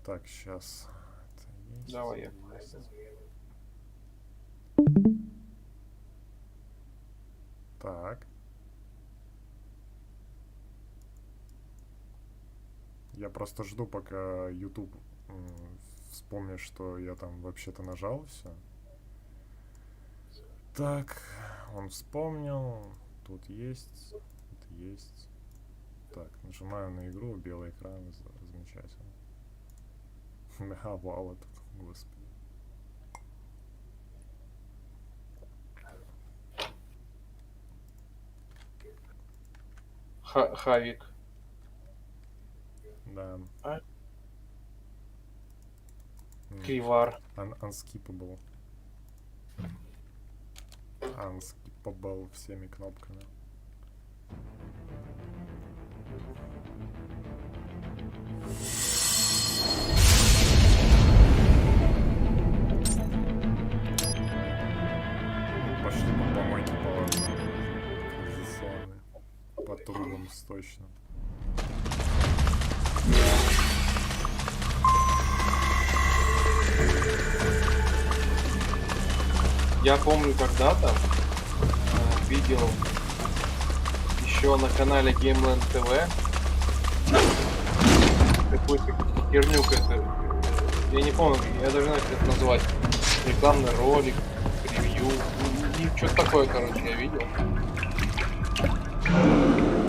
Так, сейчас. Давай я. Так. Я просто жду, пока YouTube вспомнит, что я там вообще-то нажал все. Так, он вспомнил. Тут есть. Тут есть. Так, нажимаю на игру, белый экран, замечательно. А, вау, это, господи. Хавик. Да. Кривар. Unskippable. Unskippable всеми кнопками. Пошли по помойке по канализационной. По трубам сточным. Я помню когда-то видел еще на канале Gameland TV какую-то херню, я не помню, я даже не знаю, как это назвать, рекламный ролик, ревью, что-то такое, короче, я видел.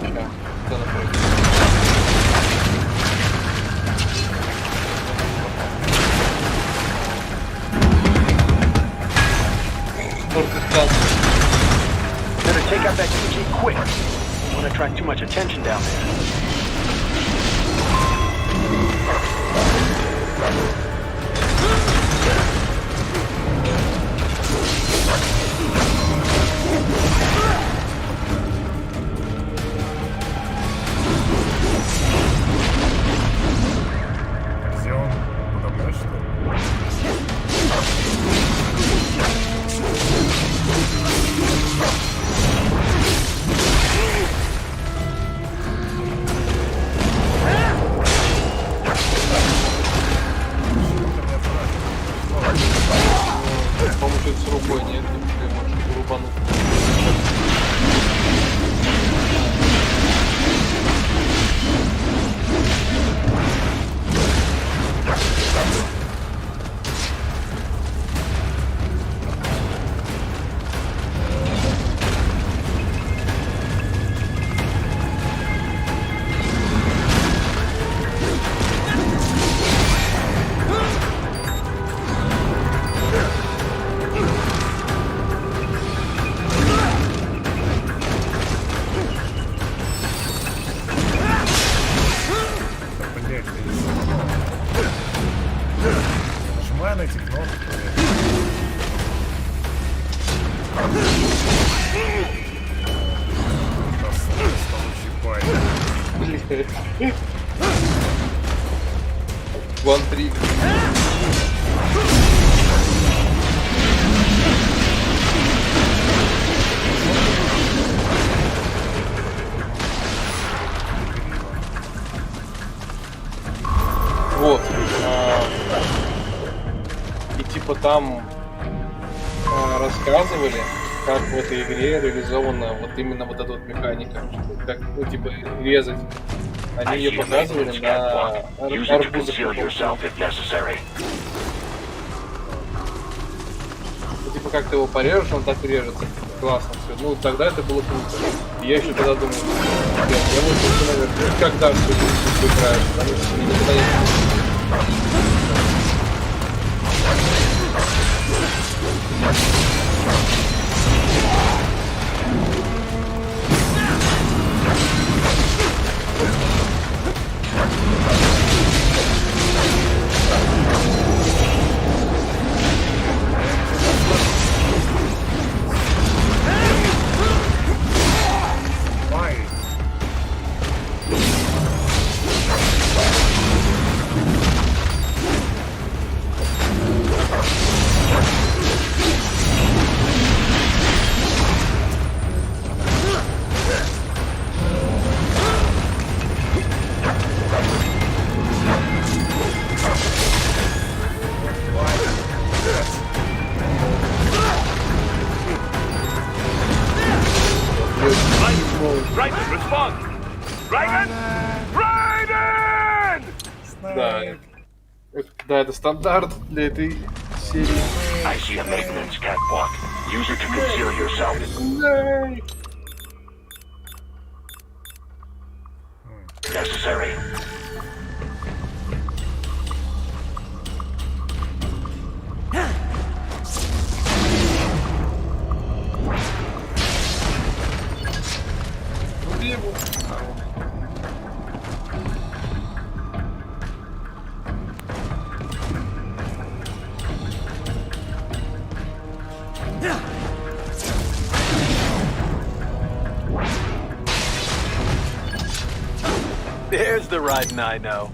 Сейчас, что находится? Better take out that TG quick. Don't want to attract too much attention down there. Где он? Подо мной, что ли? По-моему, что-то с рукой нет, ты можешь рубануть. Нажимаю на эти кнопки. One trick. Вот. И типа там рассказывали, как в этой игре реализована вот именно вот эта вот механика, как, ну, типа, резать. Они ее показывали на арбузах. Ну, типа, как ты его порежешь, он так и режется. Классно все. Ну, тогда это было круто. И я еще тогда думал, я вот, наверное, когда что-то играю, потому что мне никогда не... Да, это стандарт для этой серии. I see a maintenance catwalk. Use it to conceal yourself. Necessary. Убей его. There's the riding I know.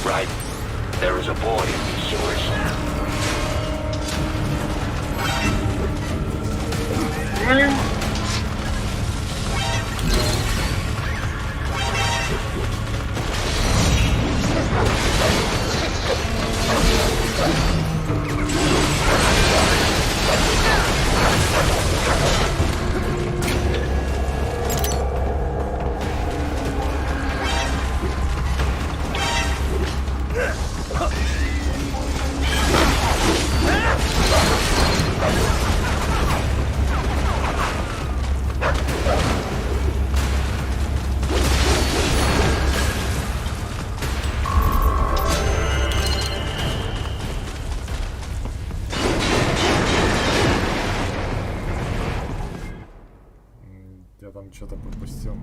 Right. There is a boy in these sewers. Я там что-то пропустил.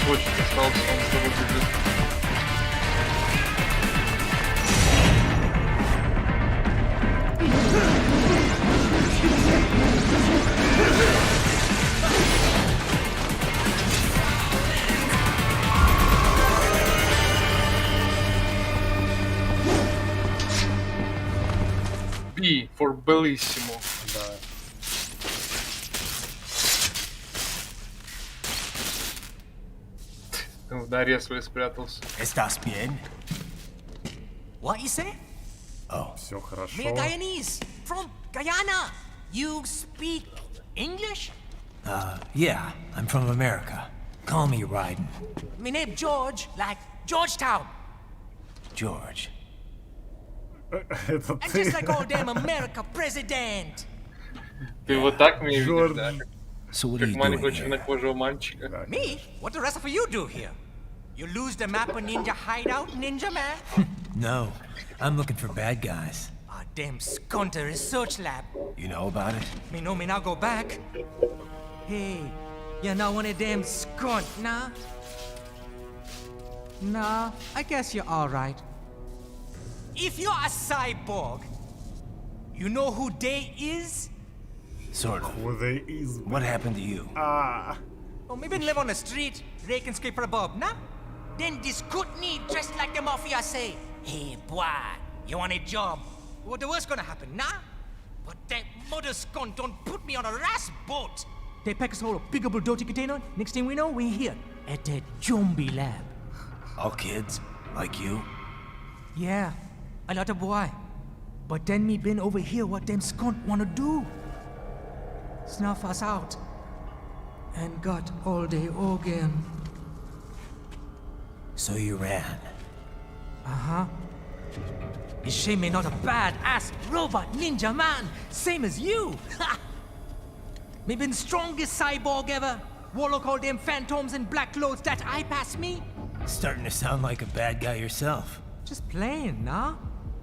Кусочек остался, он с тобой бежит. B for bellissimo. Да. В норе свой спрятался. ¿Estás bien? What you say? Oh, Все Me a хорошо. Guyanese from Guyana. You speak English? Yeah, I'm from America. Call me Ryden. Me name George, like Georgetown. George. Это And ты. just like all damn America president. Ты вот так меня видишь, Джордж. да? So what are Как you маленького doing here? чернокожего мальчика. Так, Me? What the rest of you do here? You lose the map of Ninja Hideout, Ninja Man? No, I'm looking for bad guys. Ah, damn scunter research lab. You know about it? Me know me now go back. Hey, you're not one of them skunt, nah? Nah, I guess you're alright. If you're a cyborg, you know who they is? Sort of. who they is. What happened to you? Ah, Oh, me been live on the street, raking scraper above, nah? Then this good need dressed like the mafia say, hey boy, you want a job? What the worst gonna happen, nah? But that mother scunt don't put me on a ras boat. They pack us all a big old dirty container. Next thing we know, we here at the zombie lab. All kids? Like you? Yeah, a lot of boy. But then me been over here what them skunt wanna do. Snuff us out. And got all the organ. So you ran. Uh-huh. It's shame me not a bad-ass robot ninja man, same as you. Ha! Me been strongest cyborg ever. Warlock all them phantoms in black clothes that eye pass me. Starting to sound like a bad guy yourself. Just plain, nah?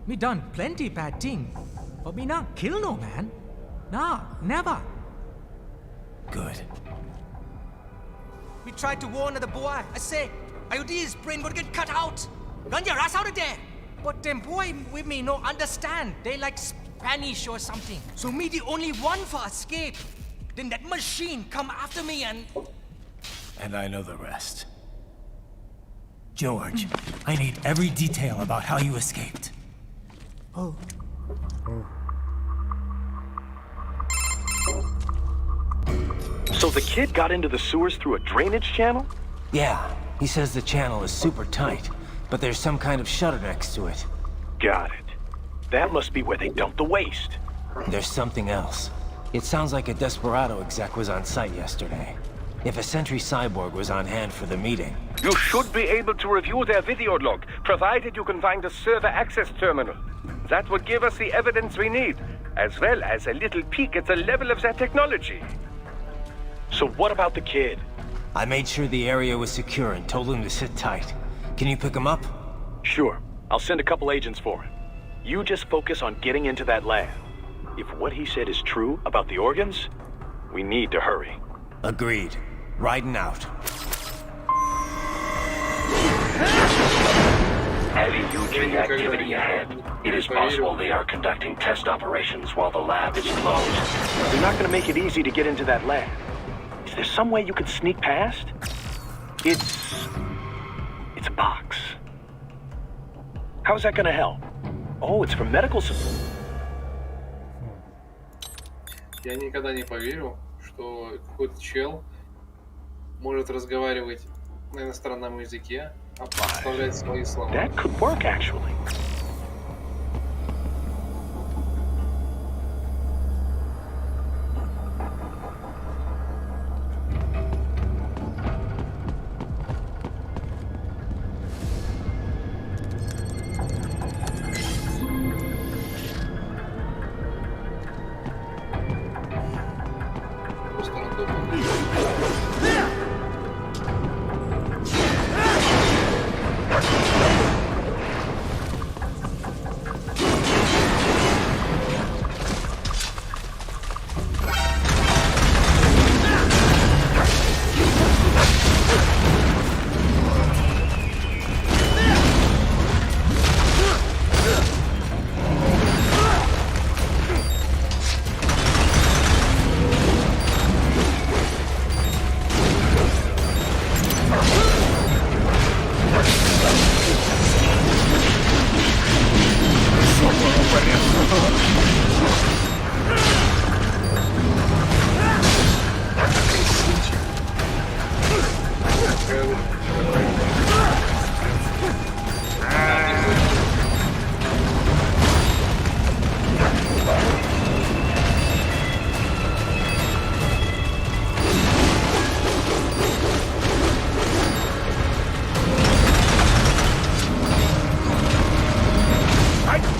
Me done plenty bad thing. But me not kill no man. Nah, never. Good. We tried to warn the boy. I say, IOD's brain would get cut out. Run your ass out of there. But them boy with me no understand. They like Spanish or something. So me the only one for escape. Then that machine come after me and... And I know the rest. George, I need every detail about how you escaped. Oh, So the kid got into the sewers through a drainage channel? Yeah, he says the channel is super tight, but there's some kind of shutter next to it. Got it. That must be where they dumped the waste. There's something else. It sounds like a Desperado exec was on site yesterday. If a Sentry Cyborg was on hand for the meeting. You should be able to review their video log, provided you can find a server access terminal. That would give us the evidence we need, as well as a little peek at the level of their technology. So what about the kid? I made sure the area was secure and told him to sit tight. Can you pick him up? Sure, I'll send a couple agents for him. You just focus on getting into that lab. If what he said is true about the organs, we need to hurry. Agreed. Riding out. Heavy UG activity ahead. It is possible they are conducting test operations while the lab is closed. They're not gonna make it easy to get into that lab. Is there some way you could sneak past? It's a box. How's that gonna help? Oh, it's for medical support. Я никогда не поверю, что какой-то чел может разговаривать на иностранном языке, а подставлять свои слова. That could work, actually. Просто рандомно.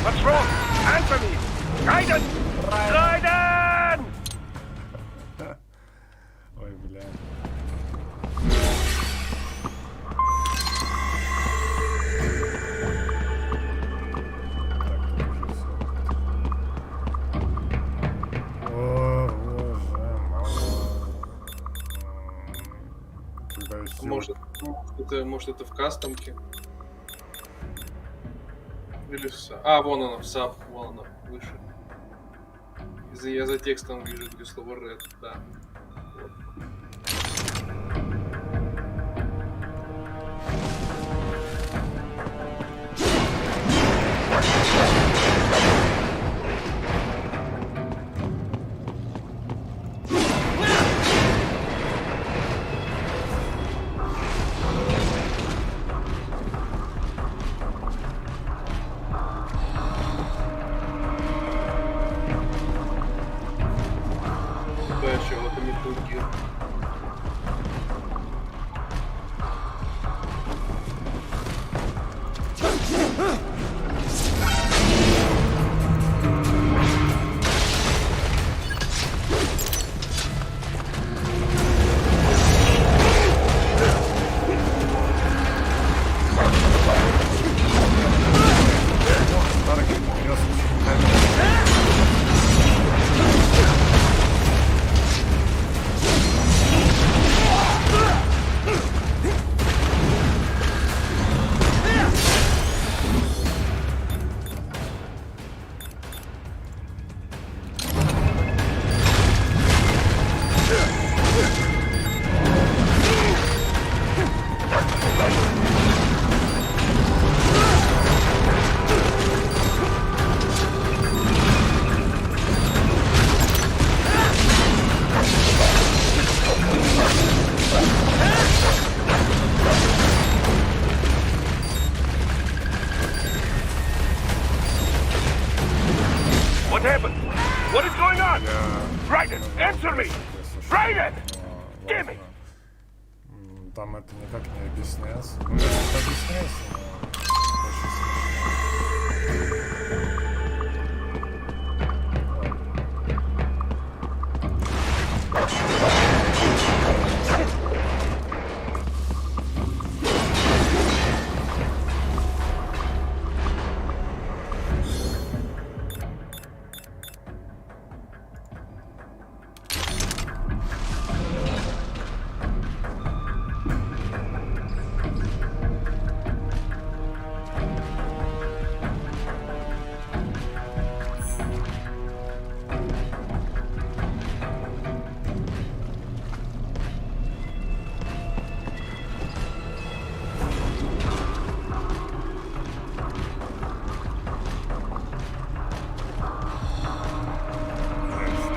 What's wrong? Answer me! Raiden! Raiden! Ой, бля. Так, тут уже всё. О, боже, мама. Когда я сел... Может это в кастомке? Или в вон оно, в SAP, вон оно, выше. Я за текстом вижу, где слово Red, да. Вот. Да, еще вот Metal Gear. Старый крёст. What happened? What is going on? Raiden, answer me! Raiden! Damn it! Там это никак не объясняется. Ну, это объясняется, но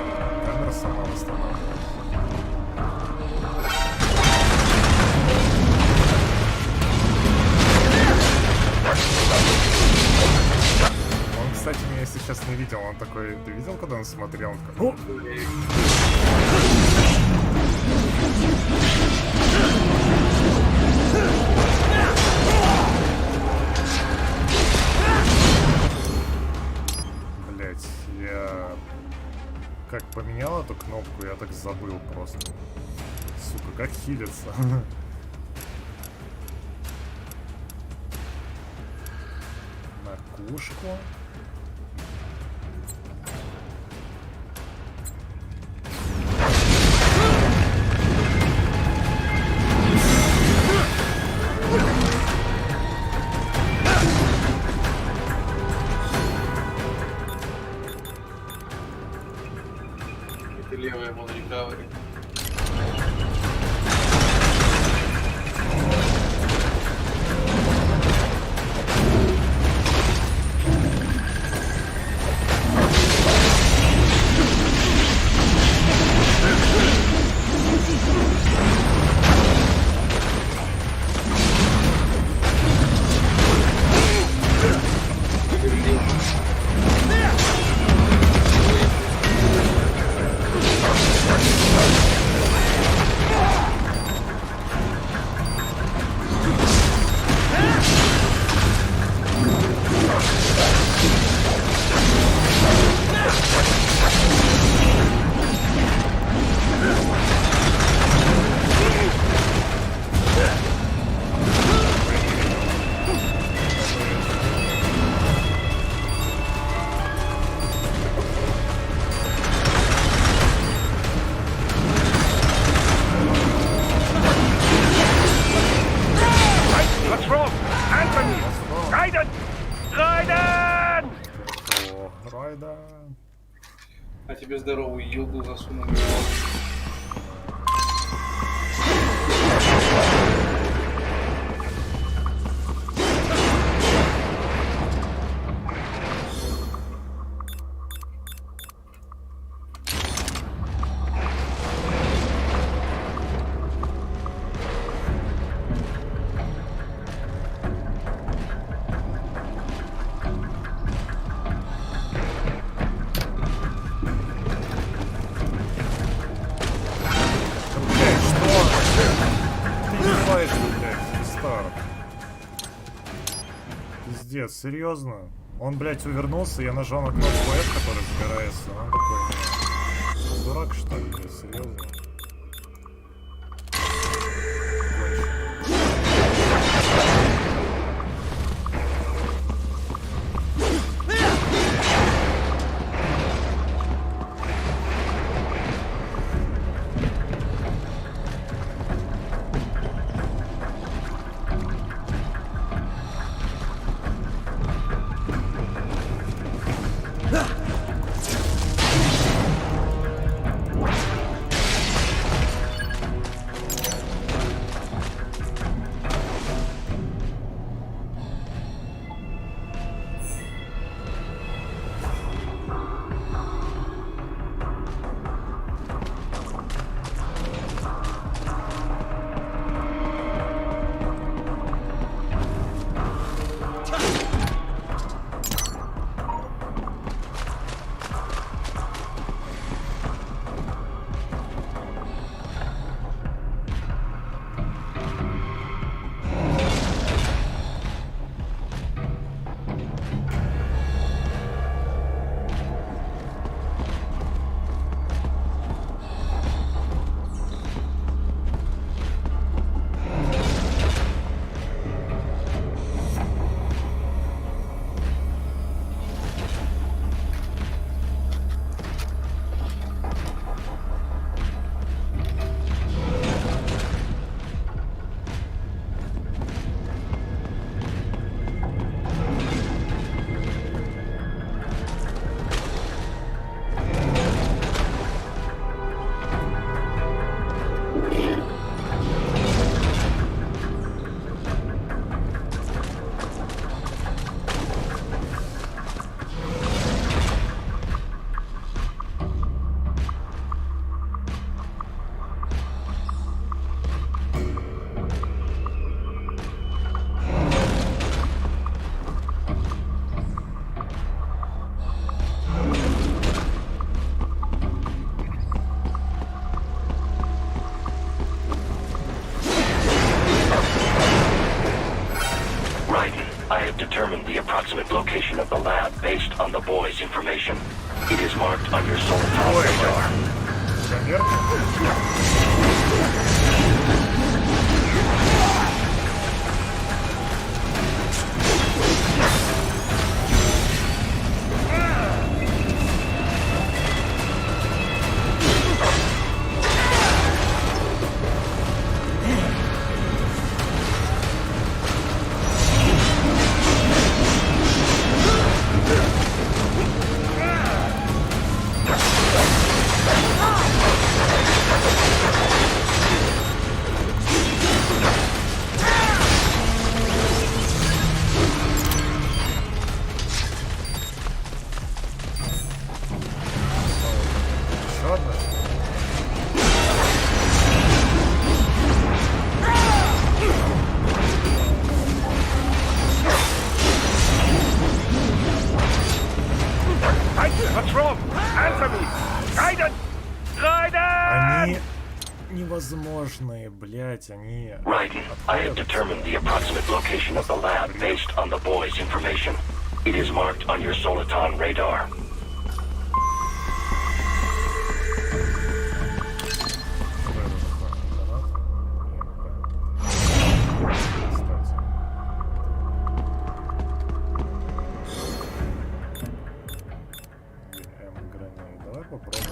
очень камера сама восстанавливается. Он, кстати, меня сейчас не видел. Он такой, ты видел, когда он смотрел? Он такой, «О!» Блять, я как поменял эту кнопку, я так забыл просто. Сука, как хилится. На кушку. Это левая вон рекавери. Райда. А тебе здоровую елду засунули. Блядь, что? Ты издеваешься, блядь, старт. Пиздец, серьезно? Он, блядь, увернулся, я нажал на кнопку F, которая сгорается. Он такой, не, дурак, что ли, блядь, серьезно? determined the approximate location of the lab based on the boy's information. It is marked on your solar radar. What's wrong? Answer me! Raiden! Raiden! Они невозможные, блять, они... Raiden, I have determined the approximate location of the lab based on the boy's information. It is marked on your Soliton radar. Давай попробуем.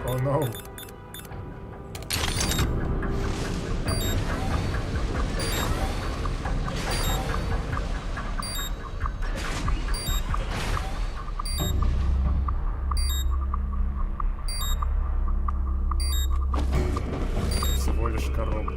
Oh no. Всего лишь коробка.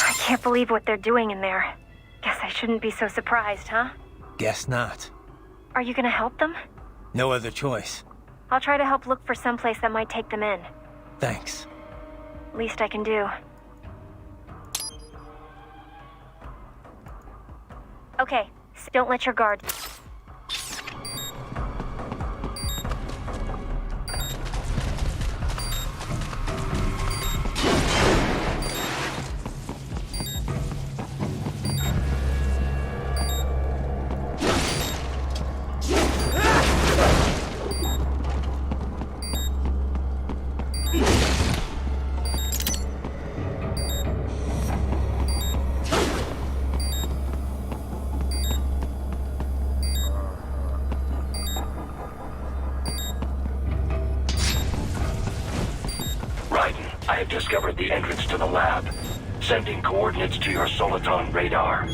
I can't believe what they're doing in there. Guess I shouldn't be so surprised, huh? Guess not. Are you gonna help them? No other choice. I'll try to help look for someplace that might take them in. Thanks. Least I can do. Okay, so don't let your guard... I have discovered the entrance to the lab. Sending coordinates to your Soliton radar.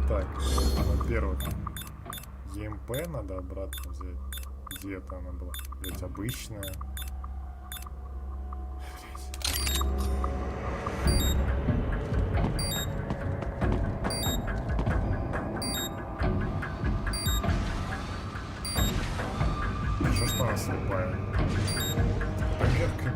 Так, во-первых, ЕМП надо обратно взять. Где это она была? Взять обычная. Что она слепая? Пометка.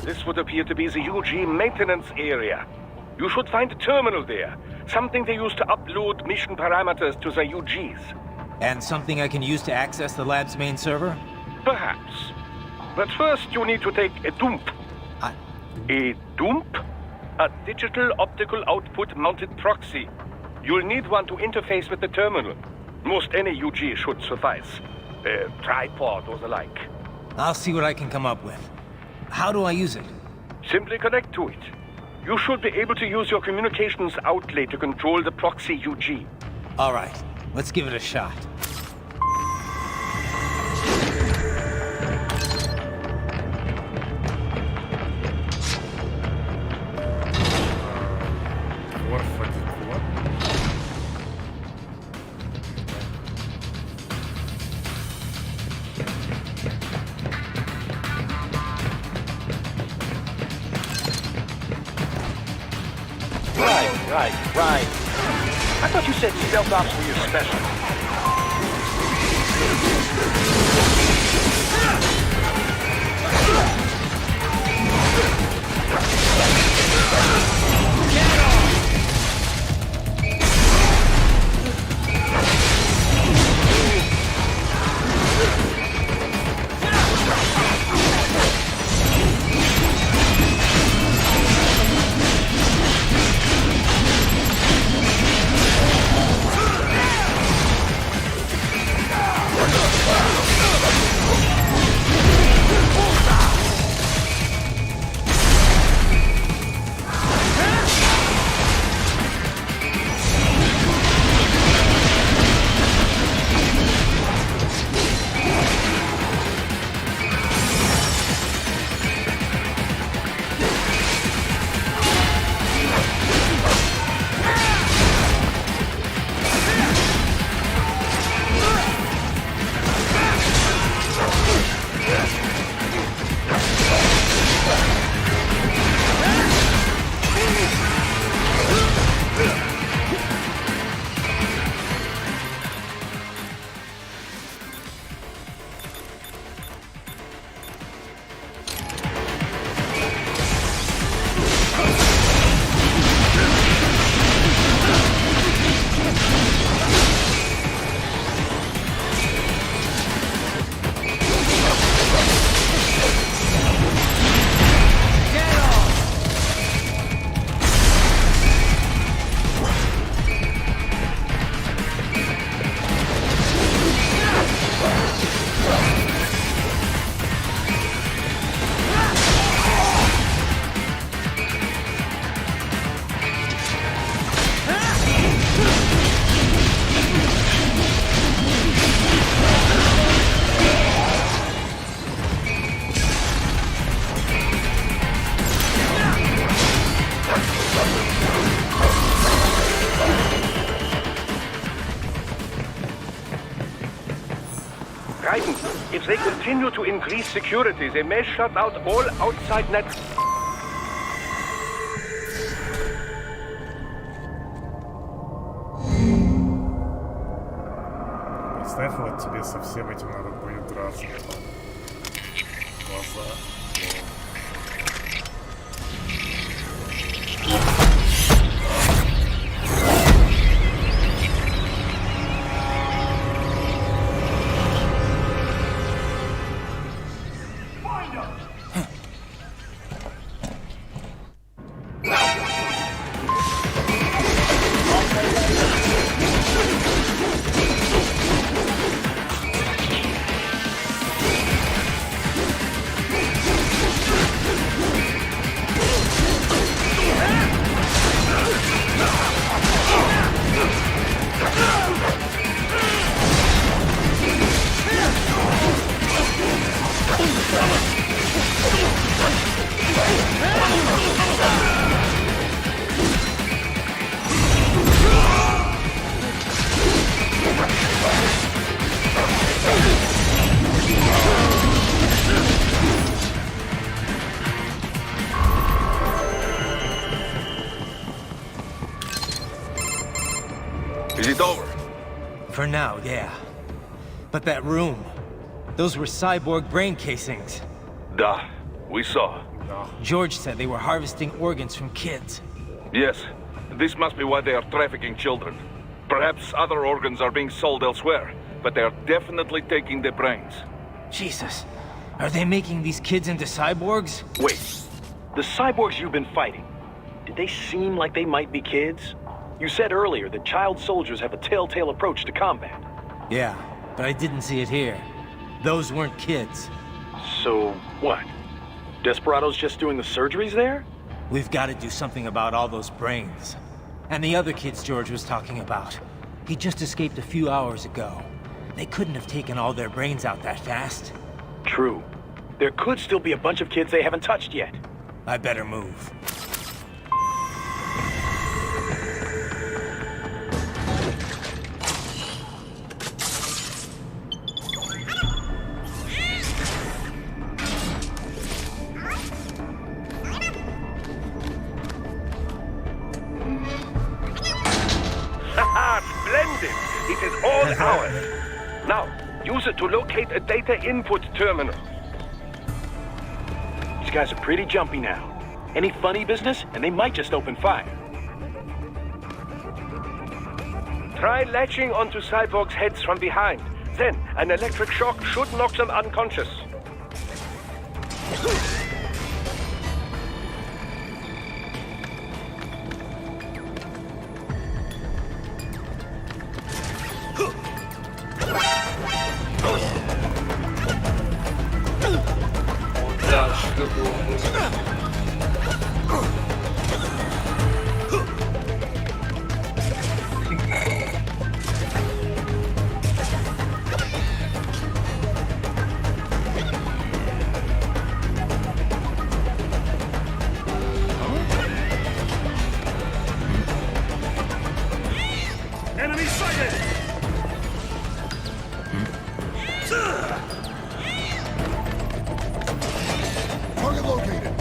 this would appear to be the UG maintenance area. You should find a terminal there. Something they use to upload mission parameters to the UGs. And something I can use to access the lab's main server? Perhaps. But first you need to take a dump. A dump? A digital optical output mounted proxy. You'll need one to interface with the terminal. Most any UG should suffice. A tripod or the like. I'll see what I can come up with. How do I use it? Simply connect to it. You should be able to use your communications outlay to control the proxy UG. All right, let's give it a shot. Right. I thought you said stealth ops were your specialty. If they continue to increase security, they may shut out all outside net. Представь, вот тебе со всем этим надо будет драться. Глаза. Is it over? For now, yeah. But that room, those were cyborg brain casings. Da. we saw. George said they were harvesting organs from kids. Yes, this must be why they are trafficking children. Perhaps other organs are being sold elsewhere, but they are definitely taking the brains. Jesus, are they making these kids into cyborgs? Wait, the cyborgs you've been fighting, did they seem like they might be kids? You said earlier that child soldiers have a telltale approach to combat. Yeah, but I didn't see it here. Those weren't kids. So, what? Desperado's just doing the surgeries there? We've got to do something about all those brains. And the other kids George was talking about. He just escaped a few hours ago. They couldn't have taken all their brains out that fast. True. There could still be a bunch of kids they haven't touched yet. I better move. Splendid! It is all ours. Now, use it to locate a data input terminal. These guys are pretty jumpy now. Any funny business, and they might just open fire. Try latching onto cyborgs' heads from behind. Then, an electric shock should knock them unconscious. Да, что было? Enemy sighted! Target located.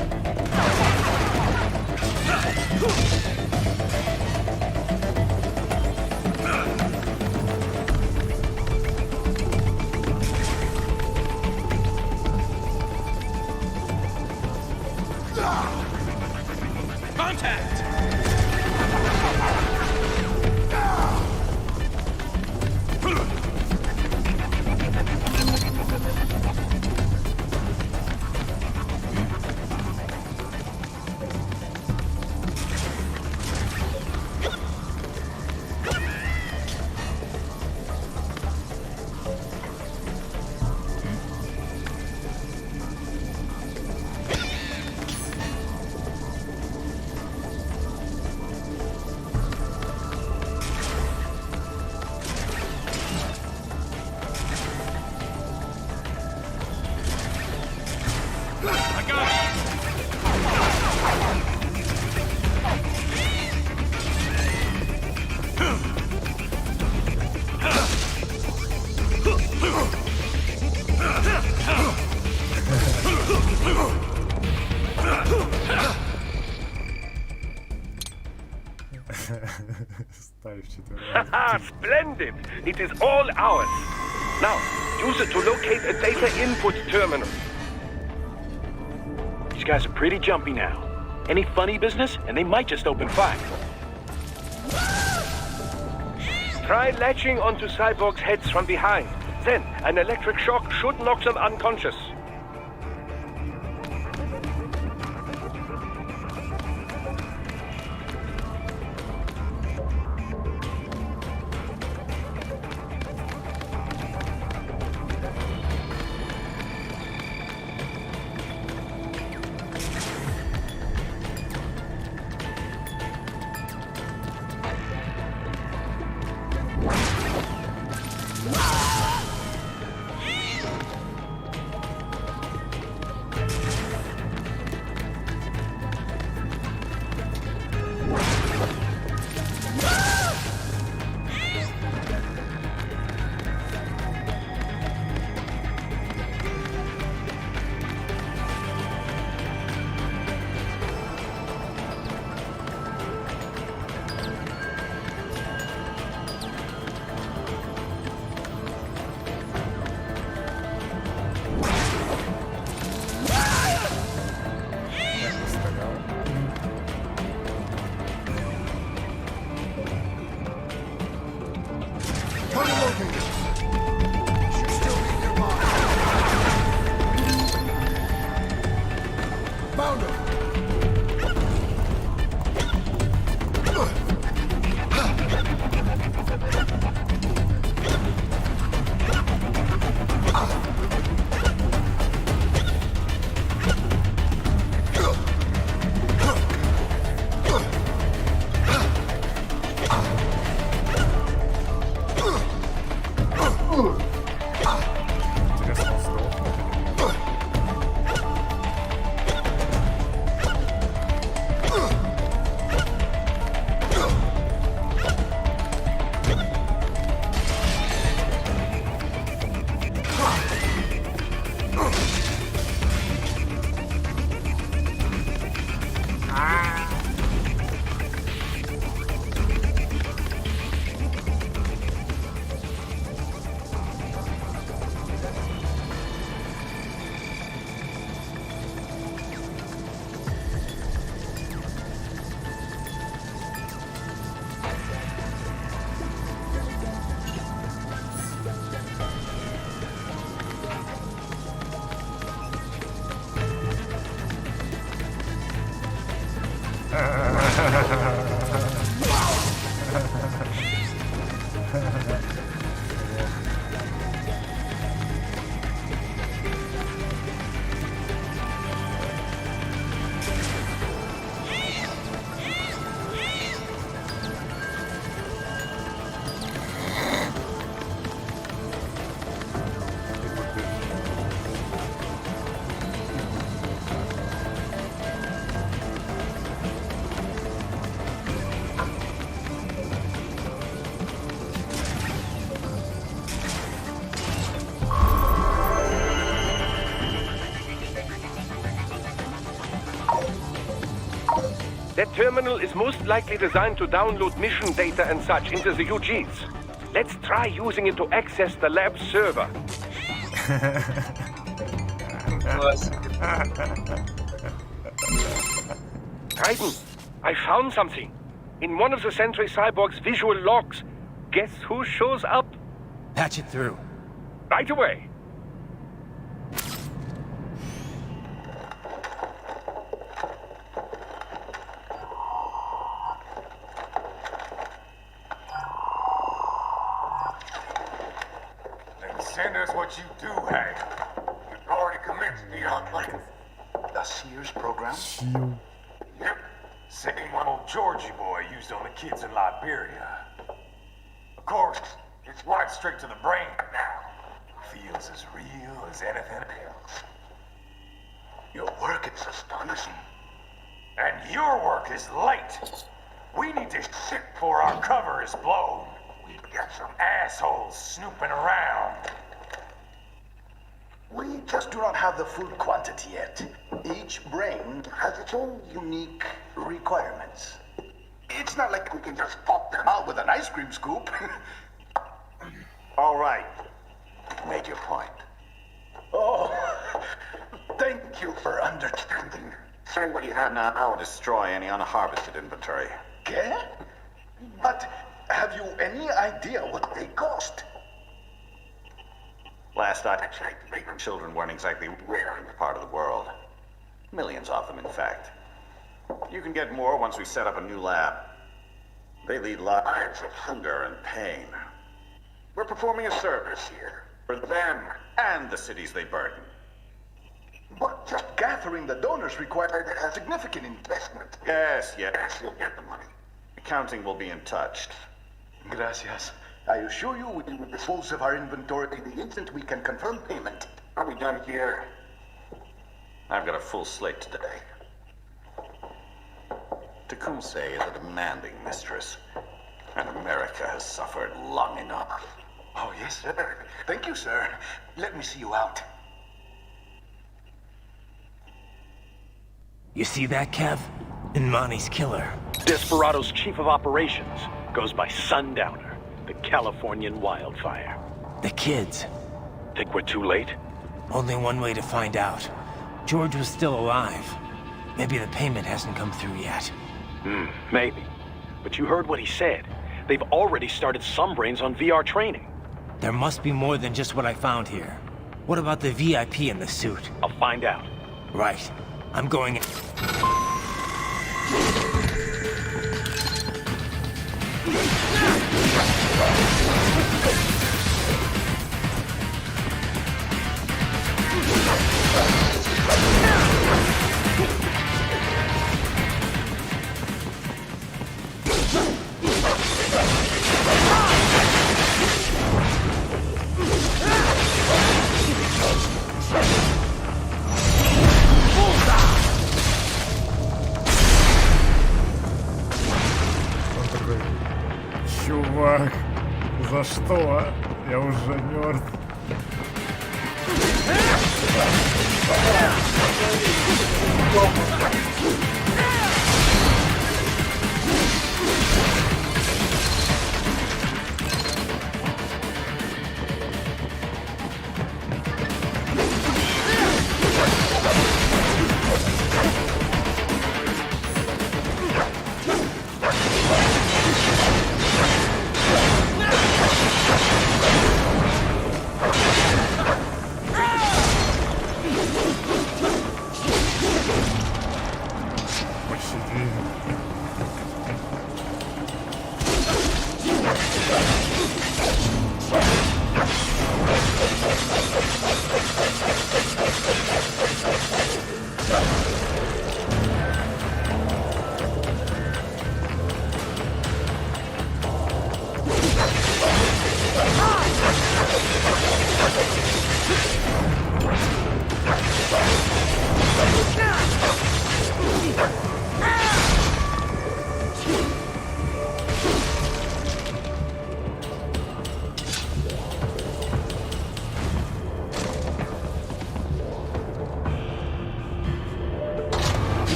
Ставь Haha, splendid! It is all ours. Now, use it to locate a data input terminal. These guys are pretty jumpy now. Any funny business, and they might just open fire. Try latching onto cyborgs' heads from behind. Then, an electric shock should knock them unconscious. That terminal is most likely designed to download mission data and such into the UGs. Let's try using it to access the lab server. Raiden, I found something. In one of the Sentry Cyborg's visual logs. Guess who shows up? Patch it through. Right away. Send us what you do have. You've already commenced the outbreak. The Sears program? Yep. Same one old Georgie boy used on the kids in Liberia. Of course, it's right straight to the brain now. Feels as real as anything else. Your work is astonishing. And your work is late. We need to shit before our cover is blown. We've got some assholes snooping around. We just do not have the full quantity yet. Each brain has its own unique requirements. It's not like we can just pop them out with an ice cream scoop. All right. Make your point. Oh, thank you for understanding. Send what you have now. I'll destroy any unharvested inventory. Okay? But have you any idea what they cost? Last I checked, children weren't exactly rare in the part of the world. Millions of them, in fact. You can get more once we set up a new lab. They lead lives of hunger and pain. We're performing a service here for them and the cities they burden. But just gathering the donors required a significant investment. Yes, you'll get the money. Accounting will be in touch. Gracias. I assure you we will dispose of our inventory the instant we can confirm payment. Are we done here? I've got a full slate today. Tecumseh is a demanding mistress, and America has suffered long enough. Oh, yes, sir. Thank you, sir. Let me see you out. You see that, Kev? Imani's killer. Desperado's chief of operations goes by Sundowner, the Californian wildfire. The kids. Think we're too late? Only one way to find out. George was still alive. Maybe the payment hasn't come through yet. Maybe. But you heard what he said. They've already started some brains on VR training. There must be more than just what I found here. What about the VIP in the suit? I'll find out. Right. I'm going in. Чувак, за что? Я уже мертв.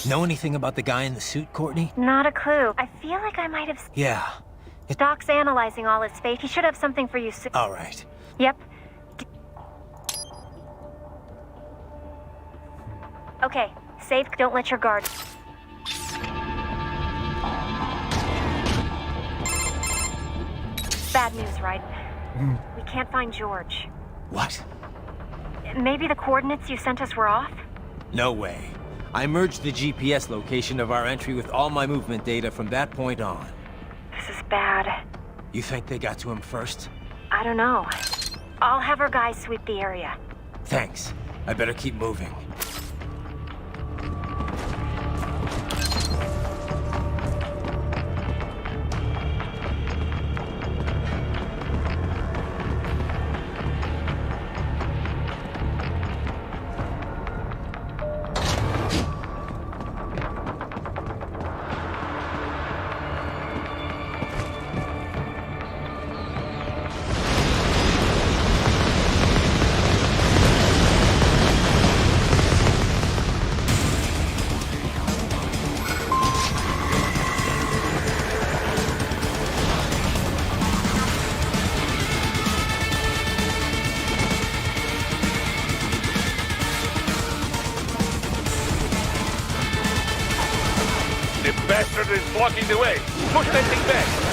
Know anything about the guy in the suit, Courtney? Not a clue. I feel like I might have... Yeah. Doc's analyzing all his face. He should have something for you soon. All right. Yep. Okay, safe. Don't let your guard... Bad news, right? We can't find George. What? Maybe the coordinates you sent us were off? No way. I merged the GPS location of our entry with all my movement data from that point on. This is bad. You think they got to him first? I don't know. I'll have our guys sweep the area. Thanks. I better keep moving. The bastard is blocking the way. Push that thing back.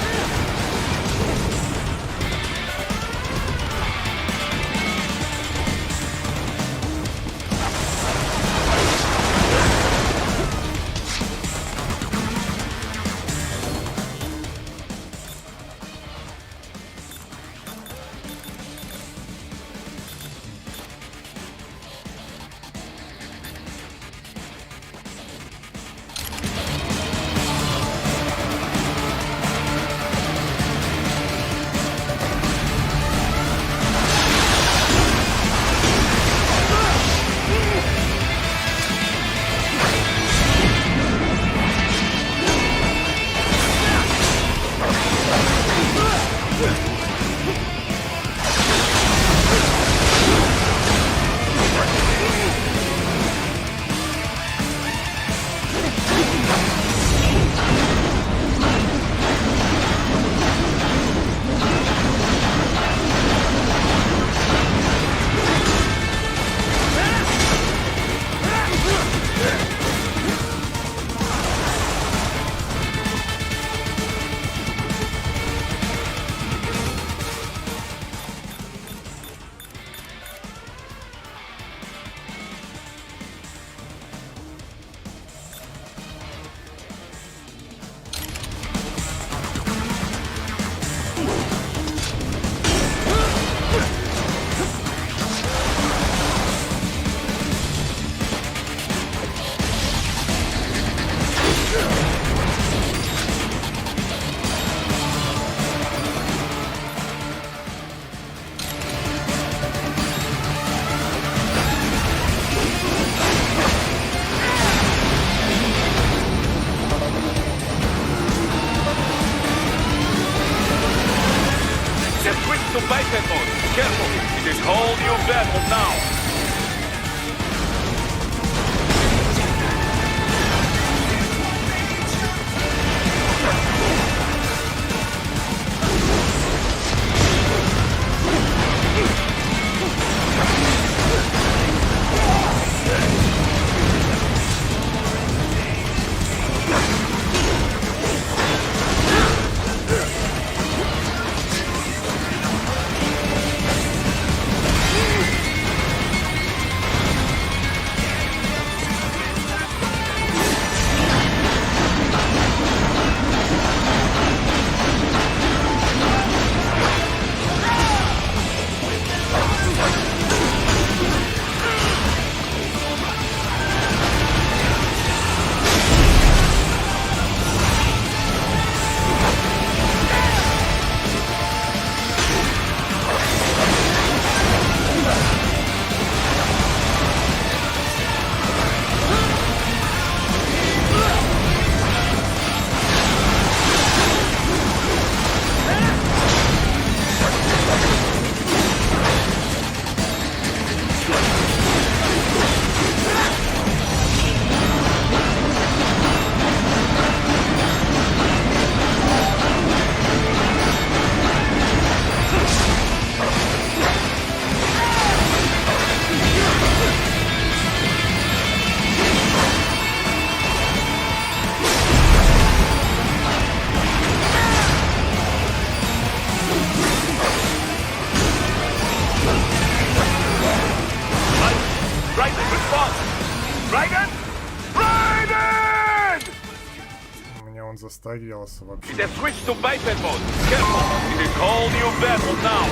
To biped mode. Careful. It is whole new battle now. он застагивался вообще. They switched to biped mode. Careful, it is whole new battle now.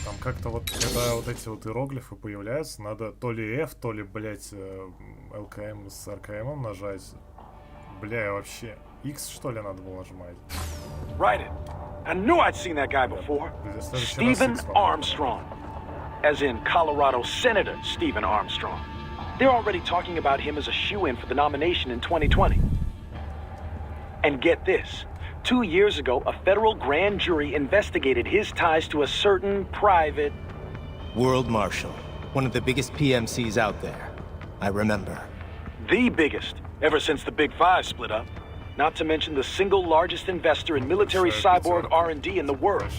Там как-то вот, когда вот эти вот иероглифы появляются, надо то ли F, то ли, блять, ЛКМ с РКМом нажать. Бля, вообще. X, что ли, надо было нажимать? Right. I knew I'd seen that guy before. Stephen Armstrong. As in Colorado Senator Stephen Armstrong. They're already talking about him as a shoo-in for the nomination in 2020. And get this. 2 years ago, a federal grand jury investigated his ties to a certain private... World Marshal. One of the biggest PMCs out there. I remember. The biggest, ever since the Big Five split up. Not to mention the single largest investor in military cyborg R&D in the world.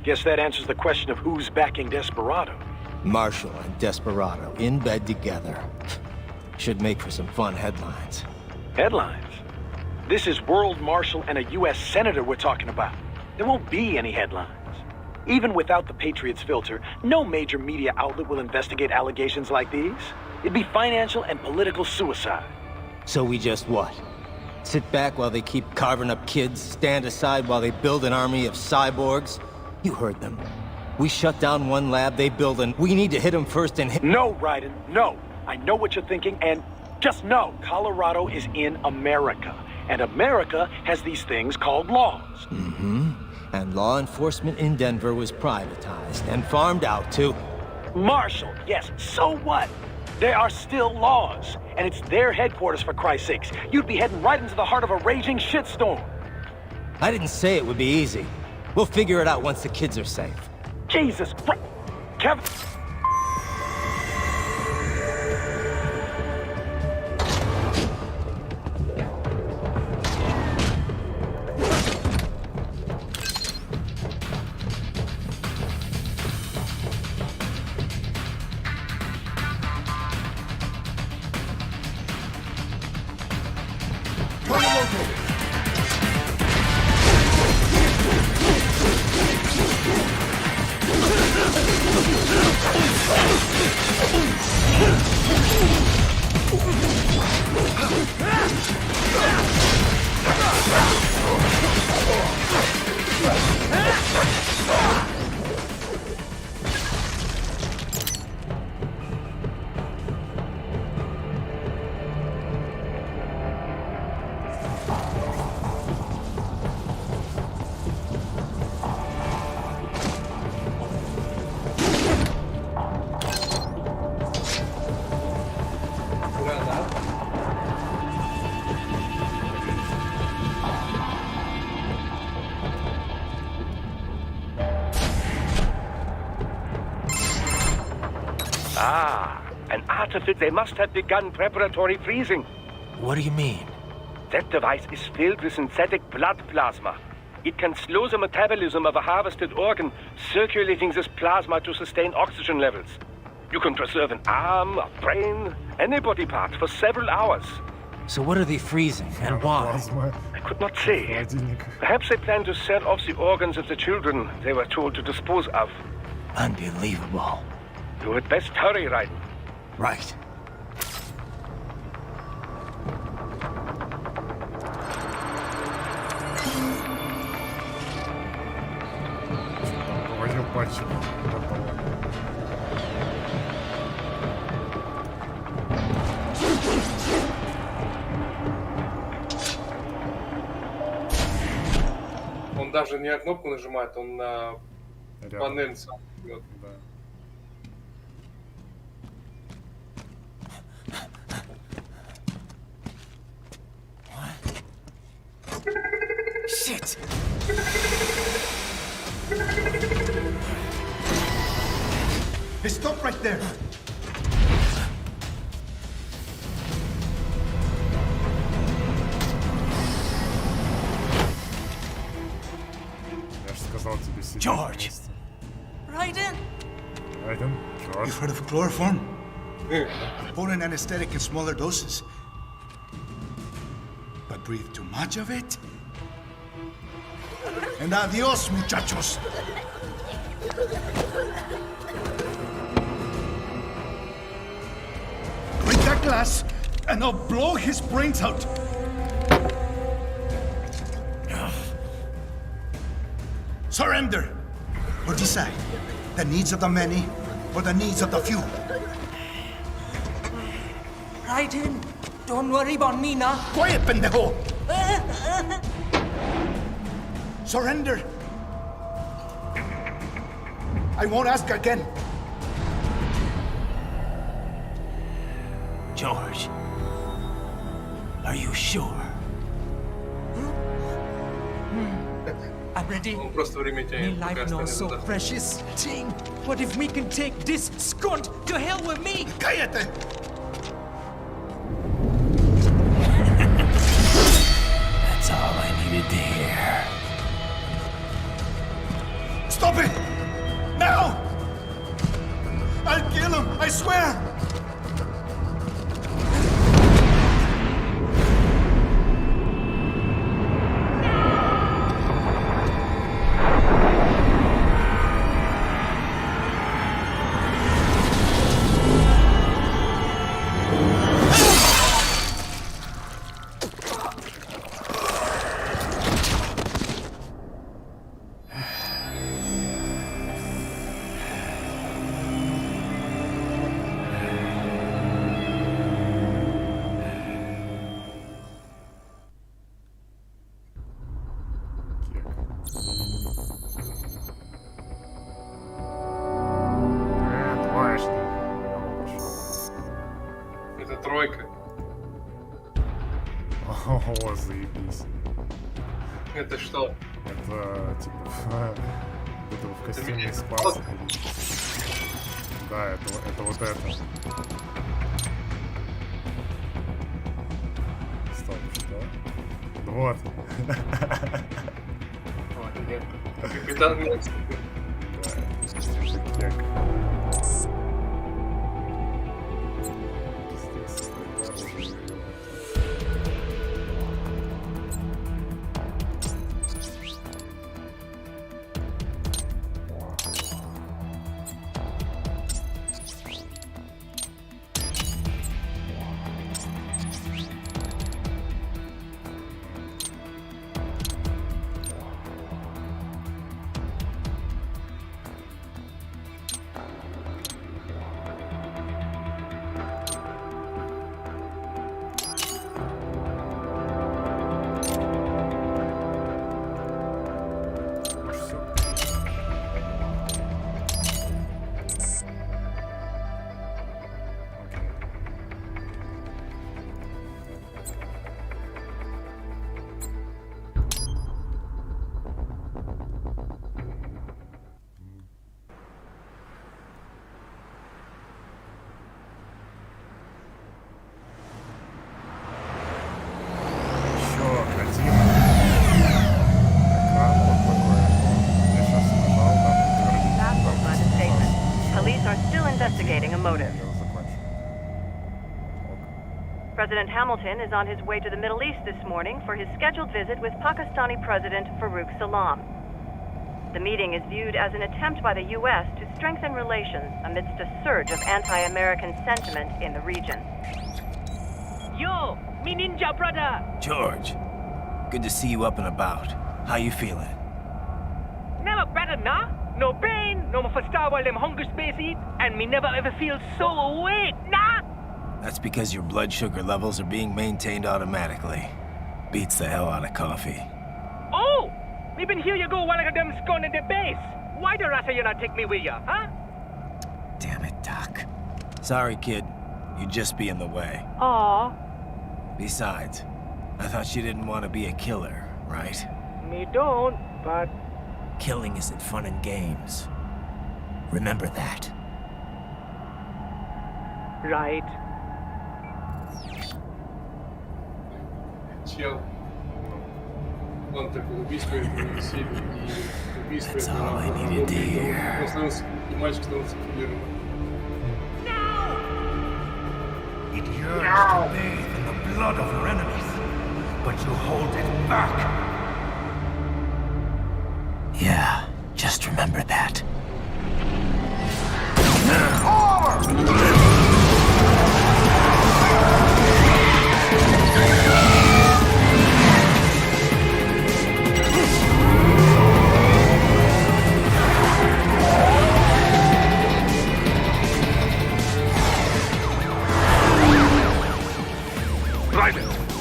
Guess that answers the question of who's backing Desperado. Marshall and Desperado in bed together. Should make for some fun headlines. Headlines? This is World Marshal and a U.S. Senator we're talking about. There won't be any headlines. Even without the Patriots filter, no major media outlet will investigate allegations like these. It'd be financial and political suicide. So we just what? Sit back while they keep carving up kids, stand aside while they build an army of cyborgs? You heard them. We shut down one lab, they build an... We need to hit them first and hit... No, Raiden, no. I know what you're thinking, and just know, Colorado is in America. And America has these things called laws. Mm-hmm. And law enforcement in Denver was privatized and farmed out to... Marshall, yes, so what? There are still laws. And it's their headquarters, for Christ's sakes. You'd be heading right into the heart of a raging shitstorm. I didn't say it would be easy. We'll figure it out once the kids are safe. Jesus Christ. Kevin... Target located. Ah, an artifact. They must have begun preparatory freezing. What do you mean? That device is filled with synthetic blood plasma. It can slow the metabolism of a harvested organ, circulating this plasma to sustain oxygen levels. You can preserve an arm, a brain, any body part for several hours. So what are they freezing, and why? Плазма. I could not say. Холодильник. Perhaps they plan to sell off the organs of the children they were told to dispose of. Unbelievable. You had best hurry, Raiden. Right. Проводил патчик. Он даже не на кнопку нажимает, он на Рядом. панель сам жмет. Да. Shit! Hey, stop right there. Я же сказал тебе сидеть George. на месте. Raiden! Райден, Джордж. You've heard of chloroform? Potent anesthetic in smaller doses. But breathe too much of it? And adios, muchachos. Break that glass, and I'll blow his brains out. Surrender. Or decide. The needs of the many, or the needs of the few. Raiden, don't worry about me now. Quiet, pendejo! Surrender! I won't ask again. George. Are you sure? I'm ready. Он просто время Me тянет, пока life now останется so отдохнуть. precious. Ting, what if we can take this skunt to hell with me? Cállate! That's all I needed to hear. Stop it! Now! I'll kill him, I swear! Двоечник. Это тройка. О, заебись. Это что? Это типа буду в костюме меня из спаса ходить. Да, это вот это. Стоп, что? Вот. О, нет. Капитан Мексики. Да, кек. Пиздец. investigating a motive. Я закончу. President Hamilton is on his way to the Middle East this morning for his scheduled visit with Pakistani President Farouk Salam. The meeting is viewed as an attempt by the U.S. to strengthen relations amidst a surge of anti-American sentiment in the region. Yo, me ninja brother! George, good to see you up and about. How you feeling? Never better, nah? No pain, no more for star while them hunger space eat, and me never ever feel so awake, nah? That's because your blood sugar levels are being maintained automatically. Beats the hell out of coffee. Oh! Me been here you go while I got them scone in the base. Why the rasta you not take me with ya, huh? Damn it, Doc. Sorry, kid. You'd just be in the way. Aw. Besides, I thought you didn't want to be a killer, right? Me don't, but... Killing isn't fun and games. Remember that. Right. Чел. Он такое убийство это насилие и убийство это и мальчик становится киллером. It yearns to bathe in the blood of your enemies, but you hold it back. Yeah, just remember that.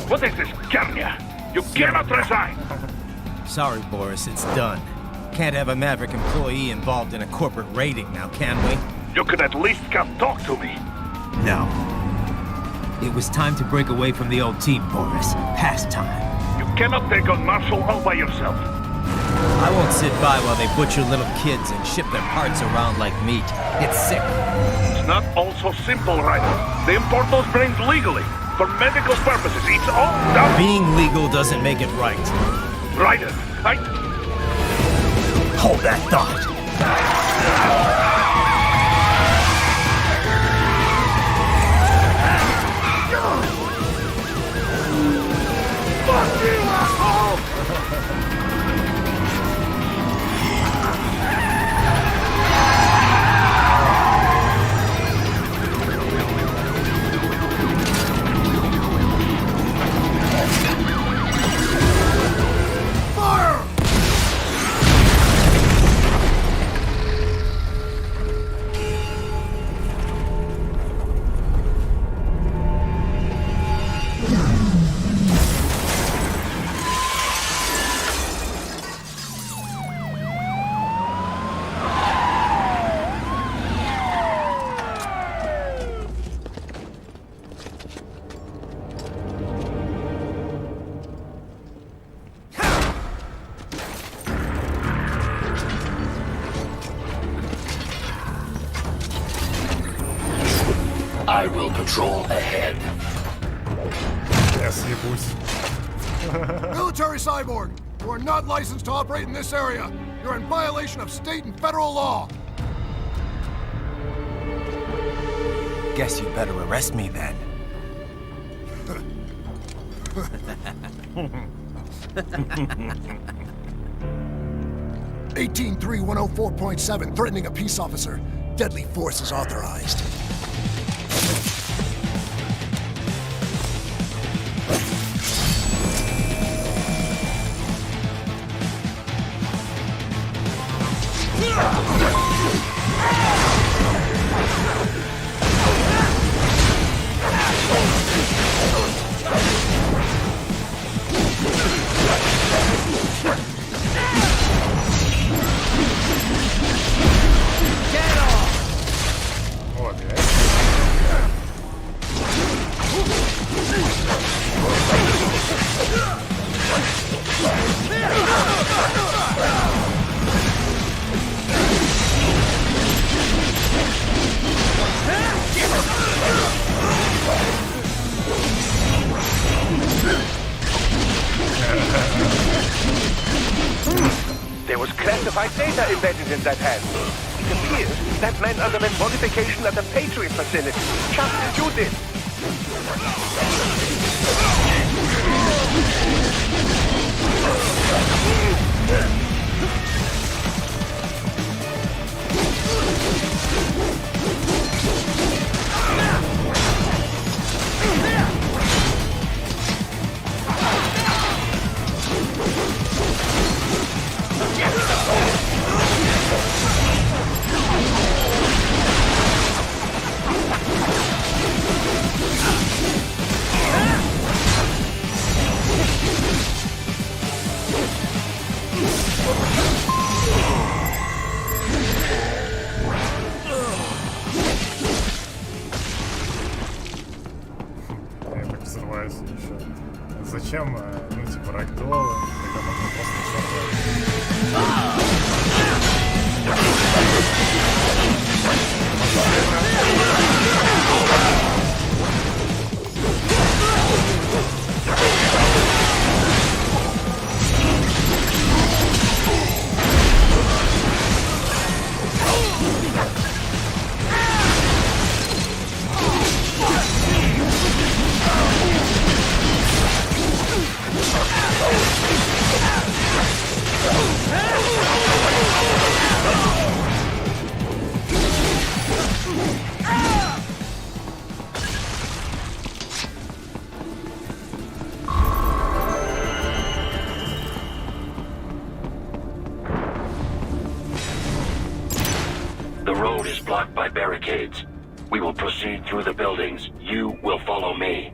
What is this, Kenya? You cannot resign! Sorry, Boris, it's done. Can't have a Maverick employee involved in a corporate raiding now, can we? You could at least come talk to me. No. It was time to break away from the old team, Boris. Past time. You cannot take on Marshall all by yourself. I won't sit by while they butcher little kids and ship their parts around like meat. It's sick. It's not all so simple, Ryder. They import those brains legally. For medical purposes, it's all done. Being legal doesn't make it right. Ryder, Hold that thought. Fuck you, asshole! I will patrol ahead. Yes, ебусь. Military cyborg, you are not licensed to operate in this area. You're in violation of state and federal law. Guess you better arrest me then. 183-104.7, threatening a peace officer. Deadly force is authorized. Вот, я embedded in that hand. It appears that man underwent modification at the Patriot facility, just as you did. Я так взрываюсь еще. Зачем, ну, типа, рагдолы, когда можно просто The road is blocked by barricades. We will proceed through the buildings. You will follow me.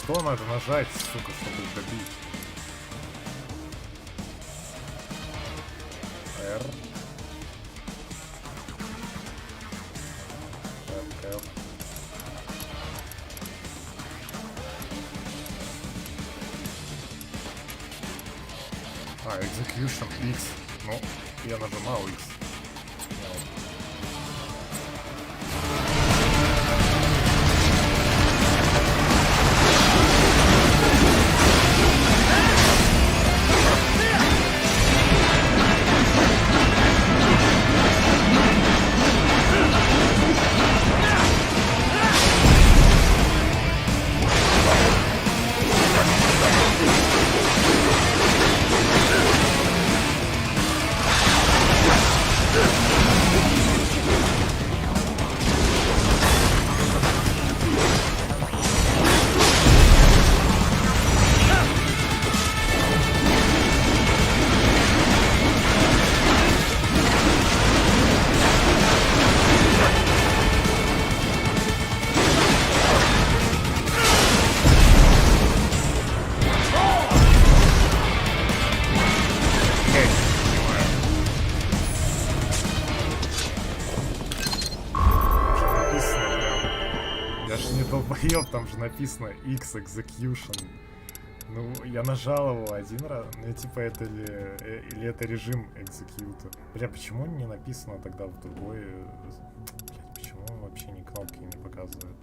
Что надо нажать, сука, чтобы добить? Execution X. Ну, я нажимал X. Там же написано X Execution. Ну, я нажал его один раз. Ну, типа, это или это режим экзекьюта. Бля, почему не написано тогда в другой... Блядь, почему он вообще ни кнопки не показывает?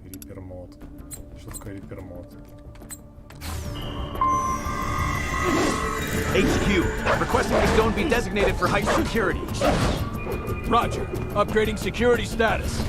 Reaper мод. Что такое Reaper мод? HQ, requesting the zone be designated for heightened security. Roger. Upgrading security status.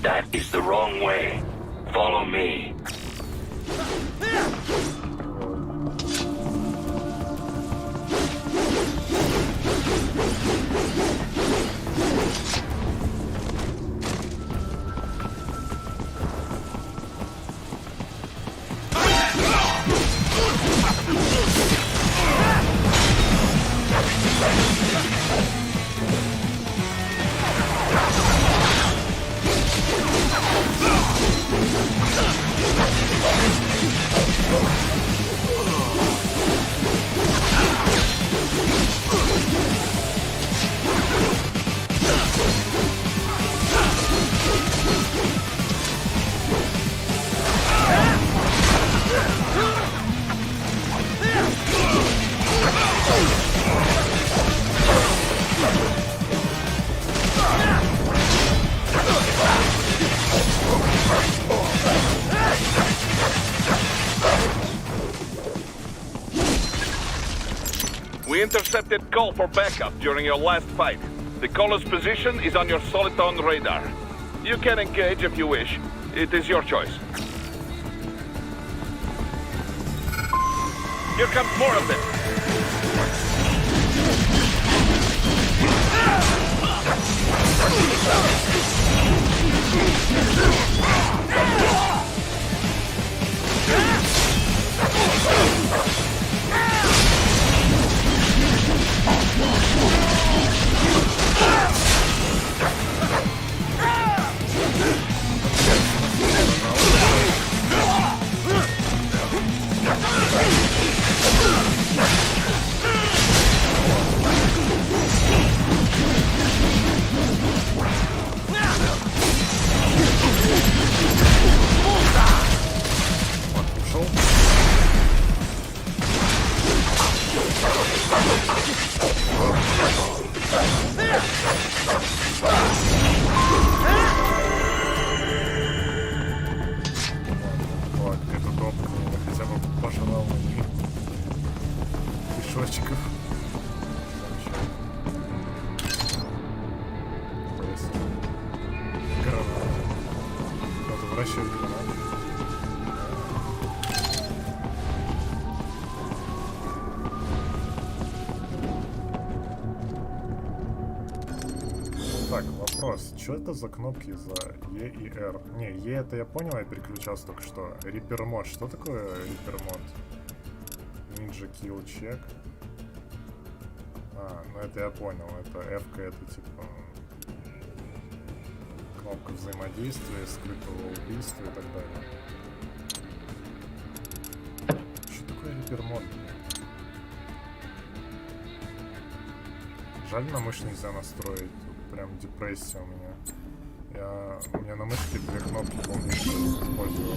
That is the wrong way. Follow me. We intercepted call for backup during your last fight. The caller's position is on your Soliton radar. You can engage if you wish. It is your choice. Here comes more of them. Так, вопрос. Что это за кнопки за E и R? Не, E это я понял, я переключался только что. Reaper мод. Что такое Reaper мод? Ninja Kill Check. Ну это я понял, это F-ка, это типа кнопка взаимодействия, скрытого убийства и так далее. Что такое репермод? Жаль, на мышь нельзя настроить, тут прям депрессия у меня. У меня на мышке 2 кнопки, помню, что использовал.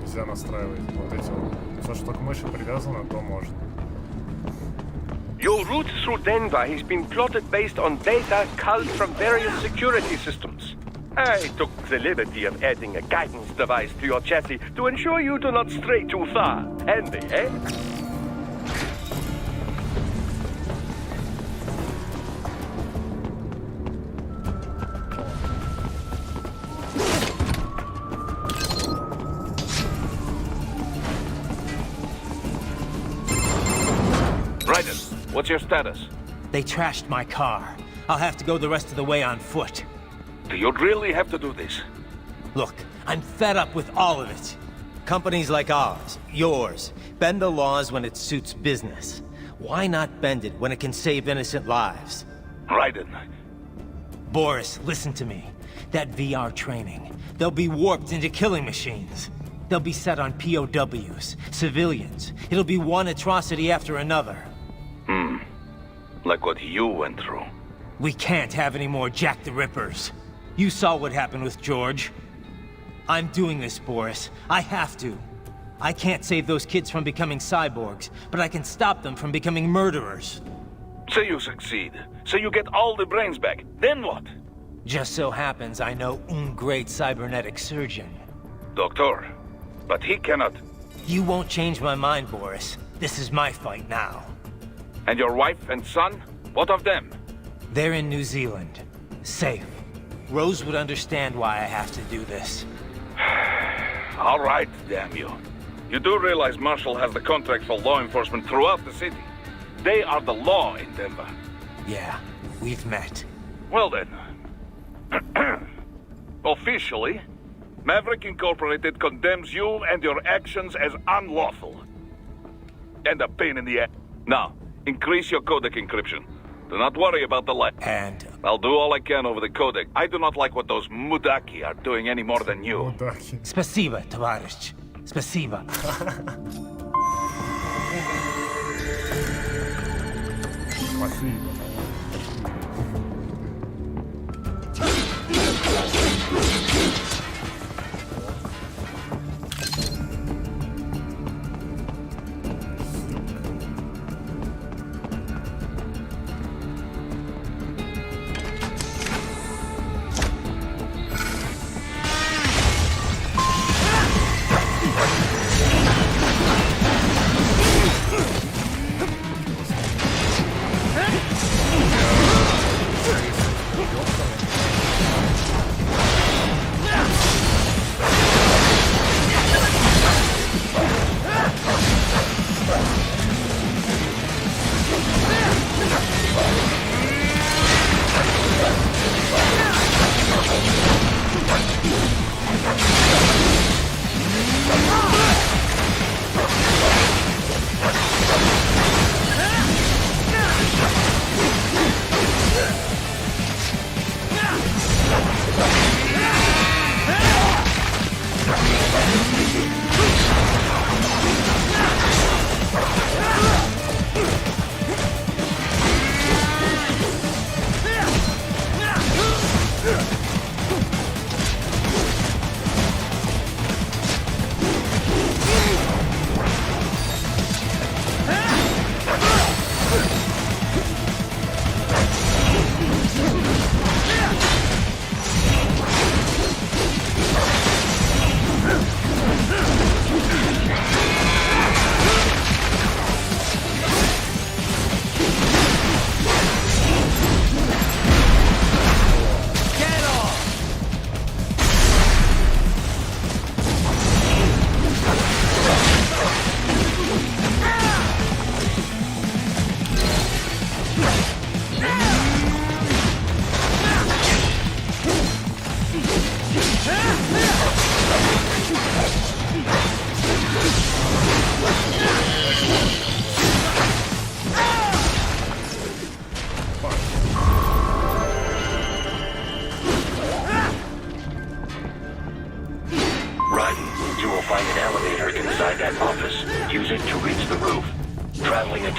Нельзя настраивать вот эти вот. Все, что к мыши привязано, то можно. Your route through Denver has been plotted based on data culled from various security systems. I took the liberty of adding a guidance device to your chassis to ensure you do not stray too far. Handy, eh? What's your status? They trashed my car. I'll have to go the rest of the way on foot. Do you really have to do this? Look, I'm fed up with all of it. Companies like ours, yours, bend the laws when it suits business. Why not bend it when it can save innocent lives? Raiden. Boris, listen to me. That VR training, they'll be warped into killing machines. They'll be set on POWs, civilians. It'll be one atrocity after another. Like what you went through. We can't have any more Jack the Rippers. You saw what happened with George. I'm doing this, Boris. I have to. I can't save those kids from becoming cyborgs, but I can stop them from becoming murderers. Say you succeed. Say you get all the brains back. Then what? Just so happens I know un great cybernetic surgeon. Doctor. But he cannot. You won't change my mind, Boris. This is my fight now. And your wife and son? What of them? They're in New Zealand. Safe. Rose would understand why I have to do this. All right, damn you. You do realize Marshall has the contract for law enforcement throughout the city. They are the law in Denver. Yeah, we've met. Well then. Officially, Maverick Incorporated condemns you and your actions as unlawful. And a pain in the ass. Now, increase your codec encryption. Do not worry about the light. And? I'll do all I can over the codec. I do not like what those Mudaki are doing any more than you. Mudaki. Спасибо, товарищ. Спасибо. Спасибо.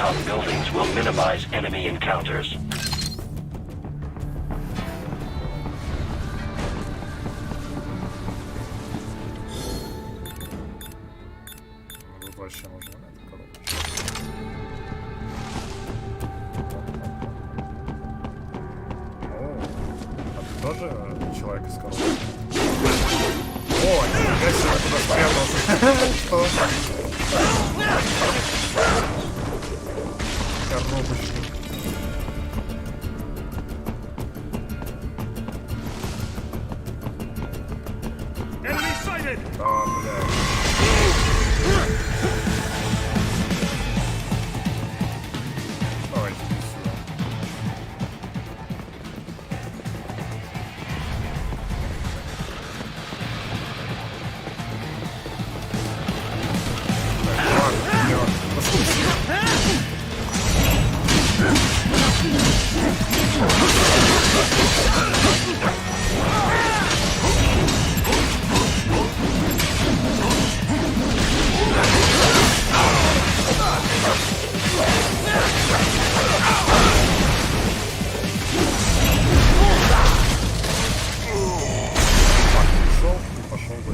Soliton buildings will minimize enemy encounters. Ну, тут вообще можно эту коробочку. О, а ты тоже человек из коробки? О, нифига себе, куда спрятался. Что? Коробочка. А, блядь. Давайте иди сюда. Так, ладно, вперед. Послушай. Пошел и пошел бы.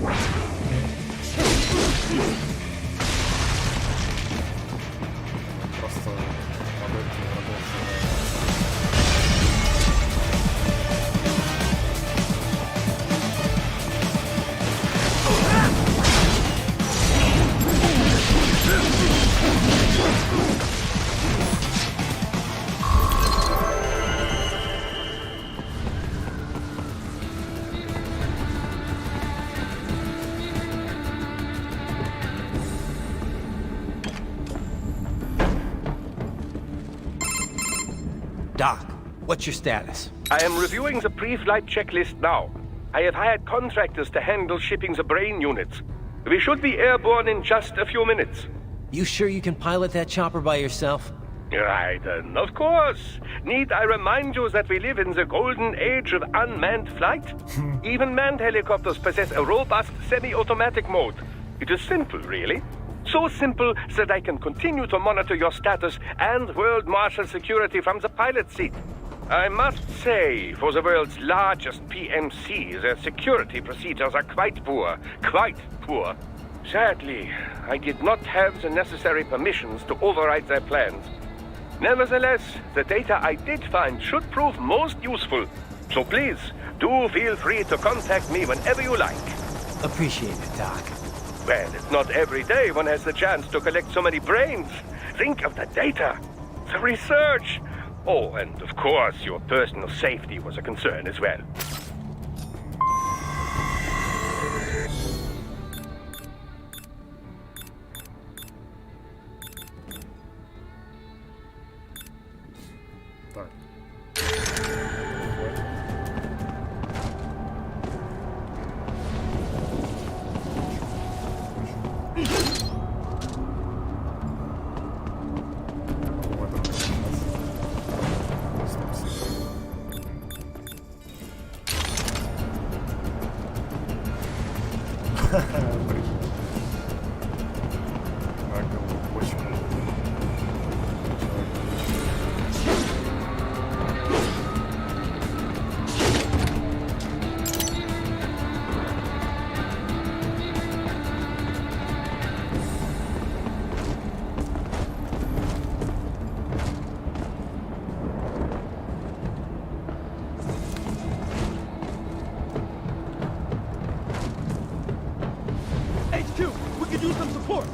Просто модельки врагов. Doc, what's your status? I am reviewing the pre-flight checklist now. I have hired contractors to handle shipping the brain units. We should be airborne in just a few minutes. You sure you can pilot that chopper by yourself? Right, of course. Need I remind you that we live in the golden age of unmanned flight? Even manned helicopters possess a robust semi-automatic mode. It is simple, really. So simple that I can continue to monitor your status and world marshal security from the pilot seat. I must say, for the world's largest PMC, their security procedures are quite poor. Quite poor. Sadly, I did not have the necessary permissions to override their plans. Nevertheless, the data I did find should prove most useful. So please, do feel free to contact me whenever you like. Appreciate it, Doc. Well, it's not every day one has the chance to collect so many brains. Think of the data, the research. Oh, and of course, your personal safety was a concern as well. Так. HQ, we could use some support.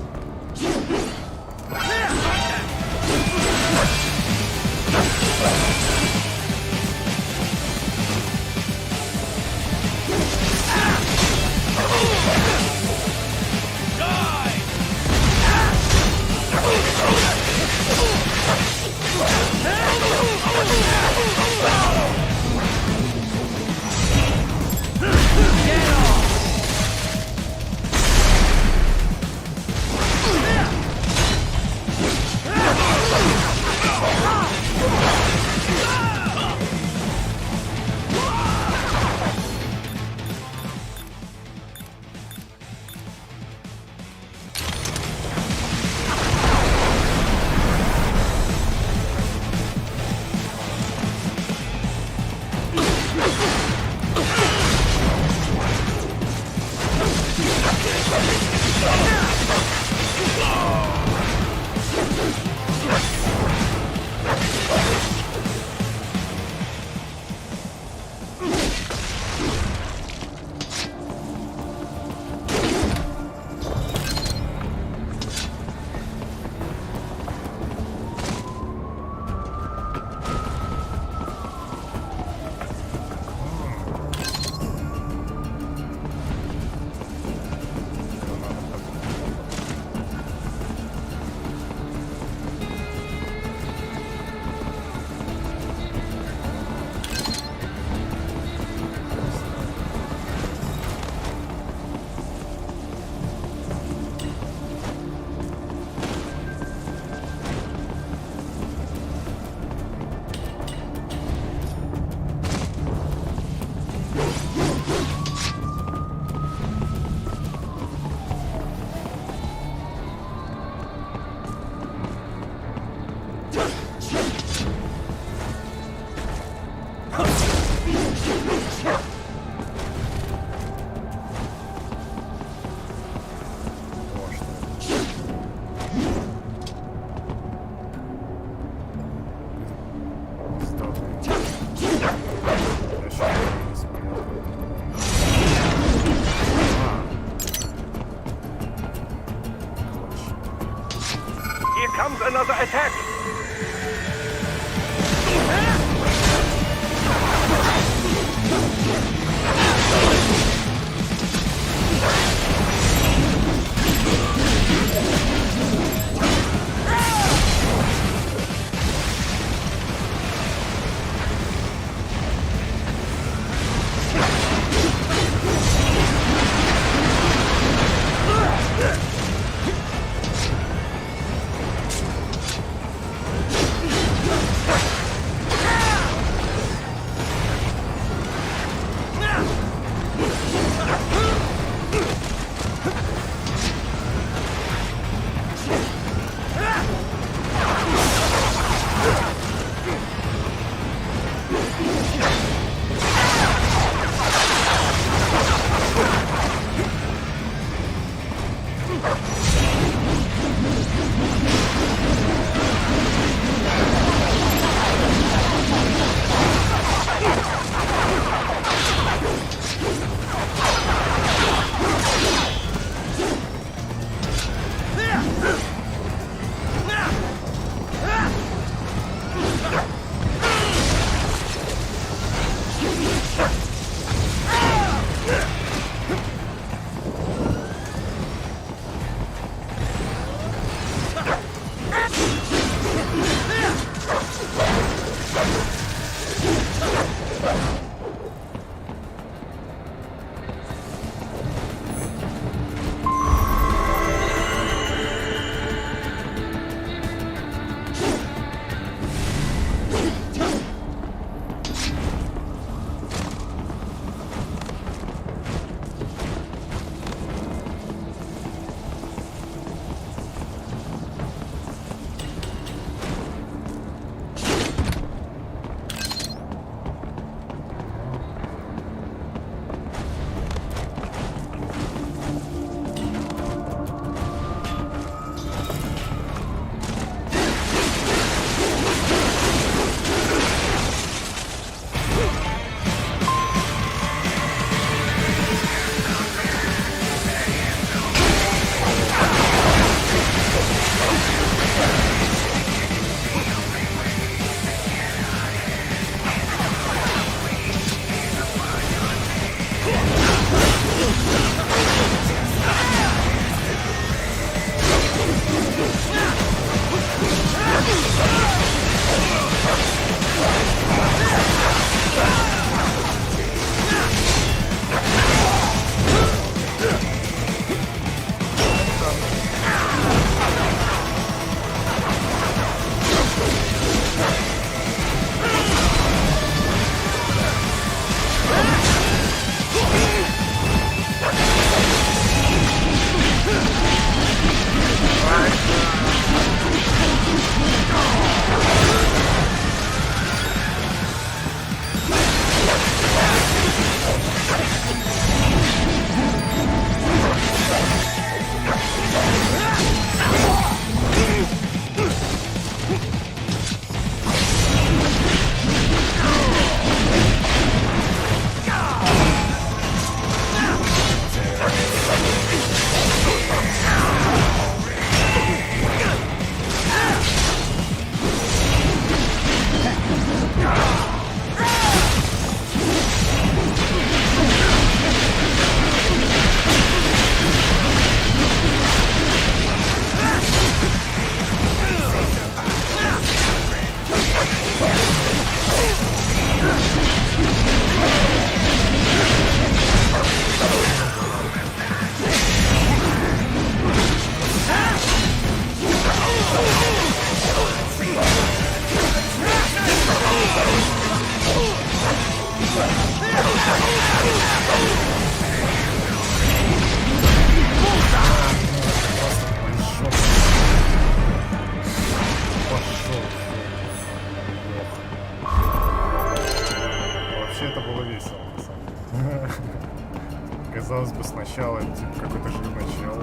Казалось бы, сначала типа какой-то жирный чел.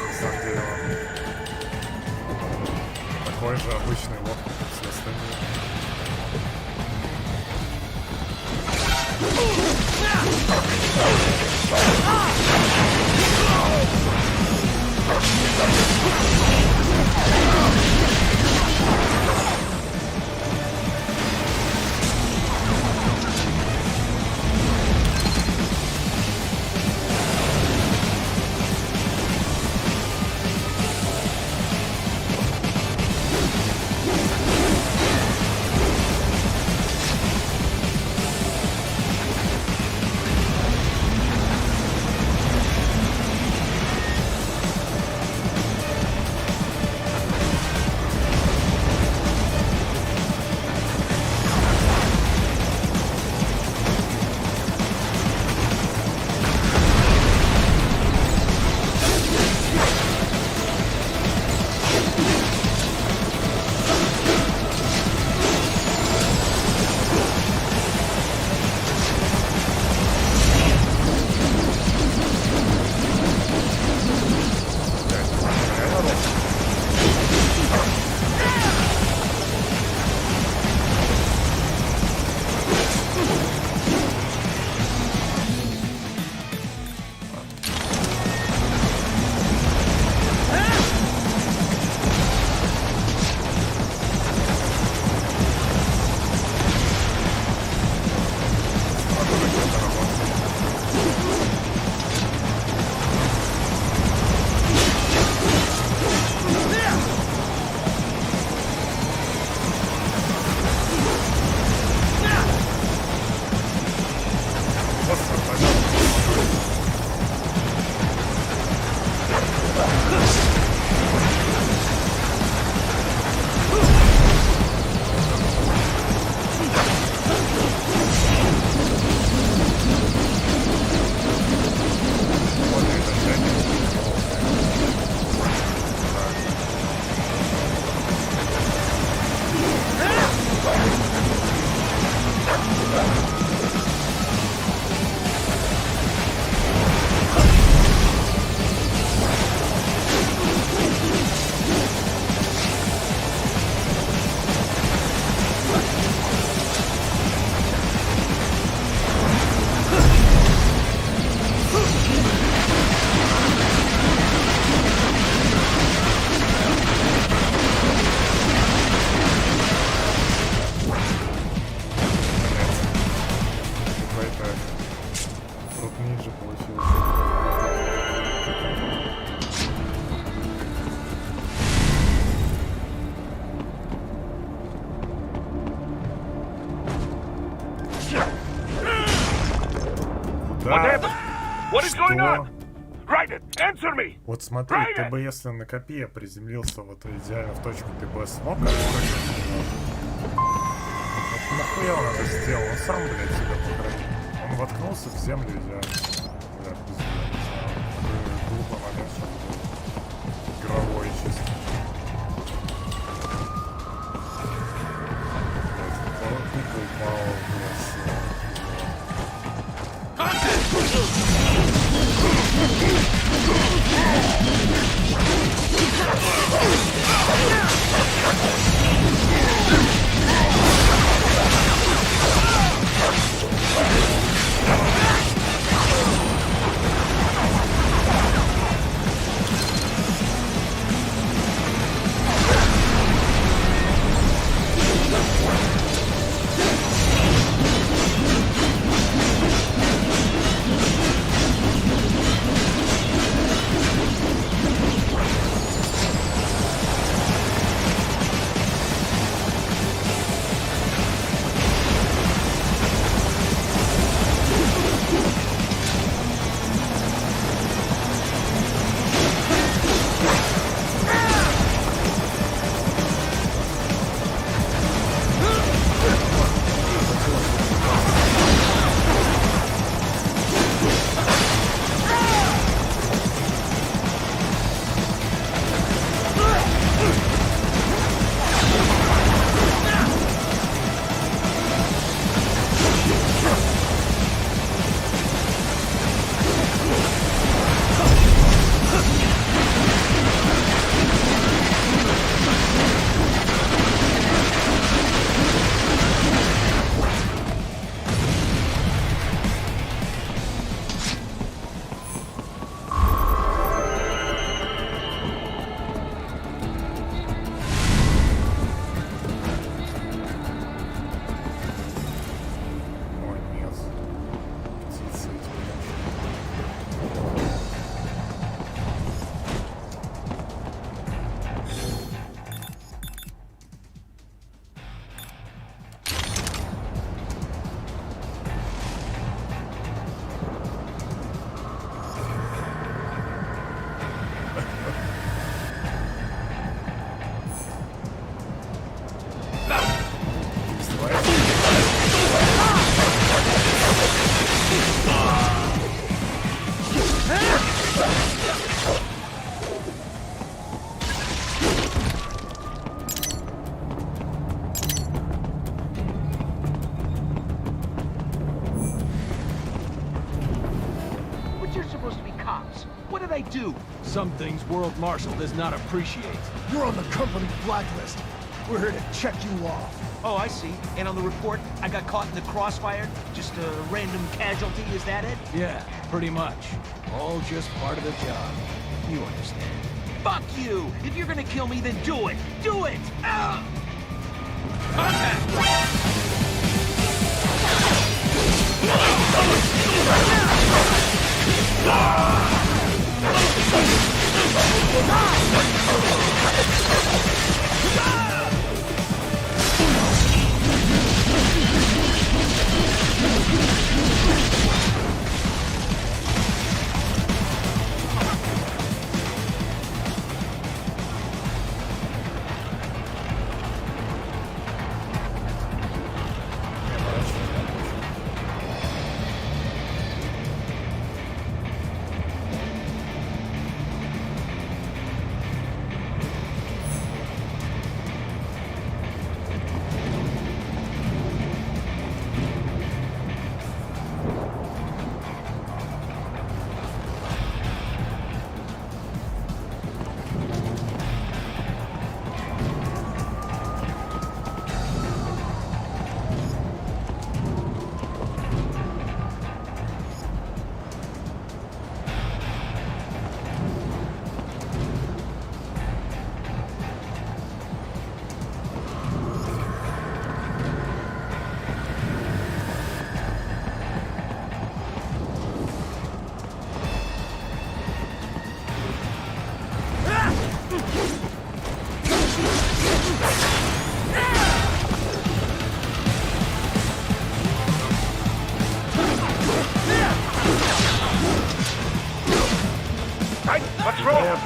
На самом деле он такой же обычный лох, как все остальные. What happened? What is going Что? on? Raiden, answer me! Вот смотри, ты бы если на копье приземлился вот идеально в точку, ты бы смог отскочить? Нахуя он это сделал? Он сам, блядь, себя похоронил. Он воткнулся в землю идеально. Бля, пиздец, не знаю. Такой глупый момент, что был. Игровой, честно. Блядь, кукол упал, блядь. Some things World Marshal does not appreciate. You're on the company blacklist. We're here to check you off. Oh, I see. And on the report, I got caught in the crossfire? Just a random casualty, is that it? Yeah, pretty much. All just part of the job. You understand. Fuck you! If you're gonna kill me, then do it! Do it!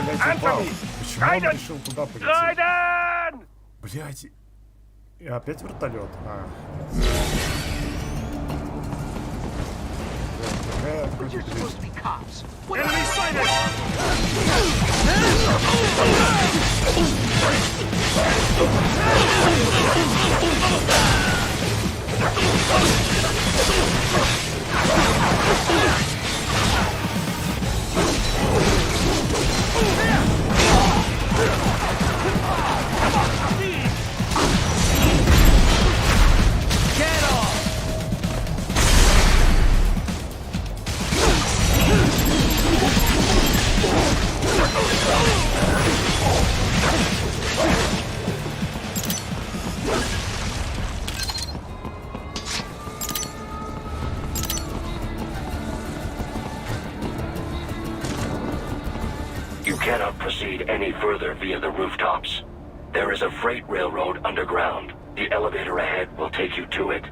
блядь, Answer упал? me! Почему он Райден! решил туда полететь? Райден! Блядь. И опять вертолет. But you're supposed to be cops. Enemy sighted! Get off! You cannot proceed any further via the rooftops. There is a freight railroad underground. The elevator ahead will take you to it.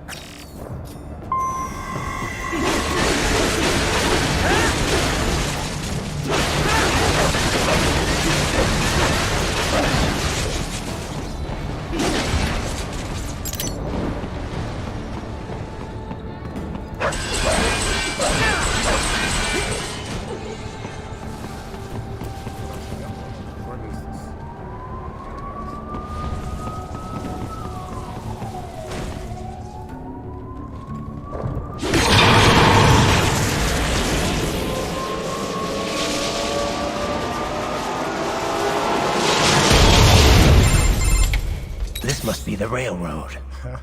This must be the railroad.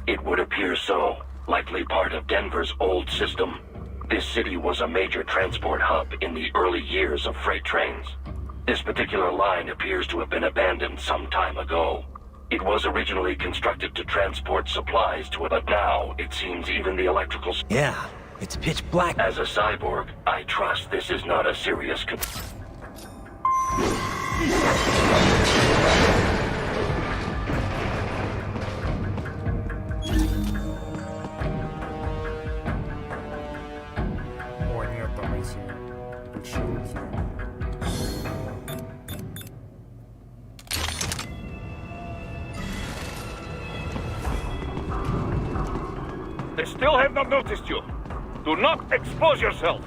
It would appear so. Likely part of Denver's old system. This city was a major transport hub in the early years of freight trains. This particular line appears to have been abandoned some time ago. It was originally constructed to transport supplies to it, but now it seems even the electrical... Yeah, it's pitch black. As a cyborg, I trust this is not a serious... О, нет, там эти большевики. They still have not noticed you. Do not expose yourself.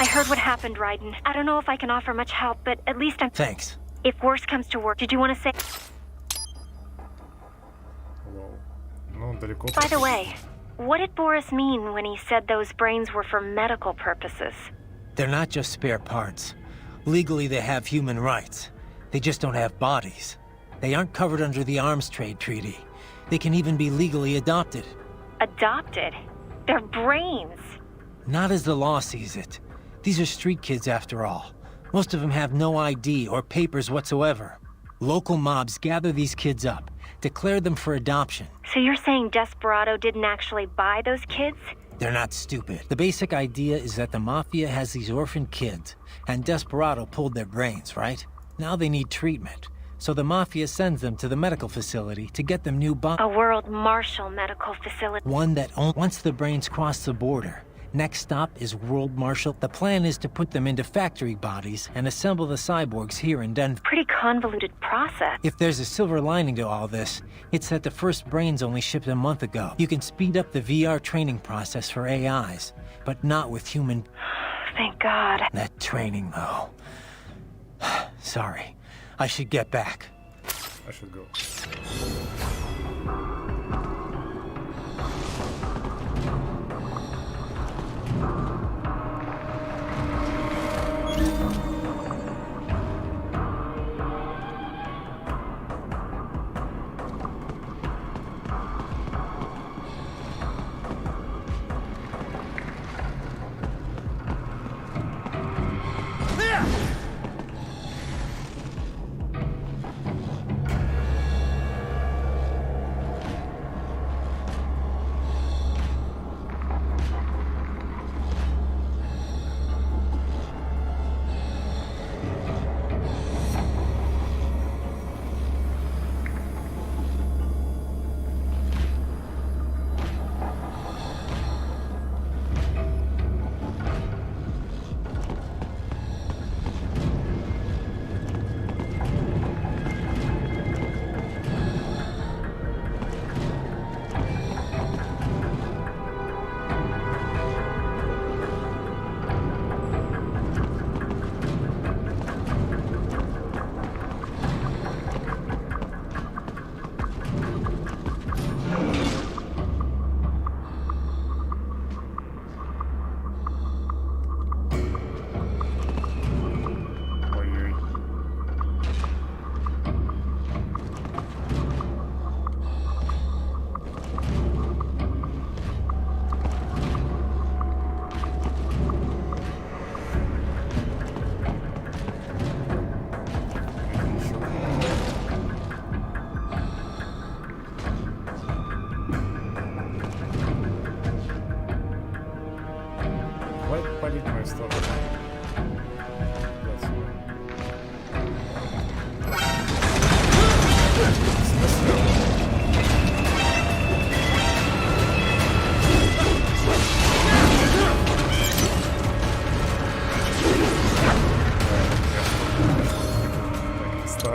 I heard what happened, Raiden. I don't know if I can offer much help, but at least I'm... Thanks. If worse comes to worse, did you want to say... Ну, далеко... By the way, what did Boris mean when he said those brains were for medical purposes? They're not just spare parts. Legally, they have human rights. They just don't have bodies. They aren't covered under the Arms Trade Treaty. They can even be legally adopted. Adopted? They're brains. Not as the law sees it. These are street kids after all. Most of them have no ID or papers whatsoever. Local mobs gather these kids up, declare them for adoption. So you're saying Desperado didn't actually buy those kids? They're not stupid. The basic idea is that the Mafia has these orphan kids, and Desperado pulled their brains, right? Now they need treatment. So the Mafia sends them to the medical facility to get them new A World Marshal medical facility. One that once the brains cross the border. Next stop is World Marshal. The plan is to put them into factory bodies and assemble the cyborgs here in Denver. Pretty convoluted process. If there's a silver lining to all this, it's that the first brains only shipped a month ago. You can speed up the VR training process for AIs, but not with human... Thank God. That training, though. Sorry. I should get back. I should go.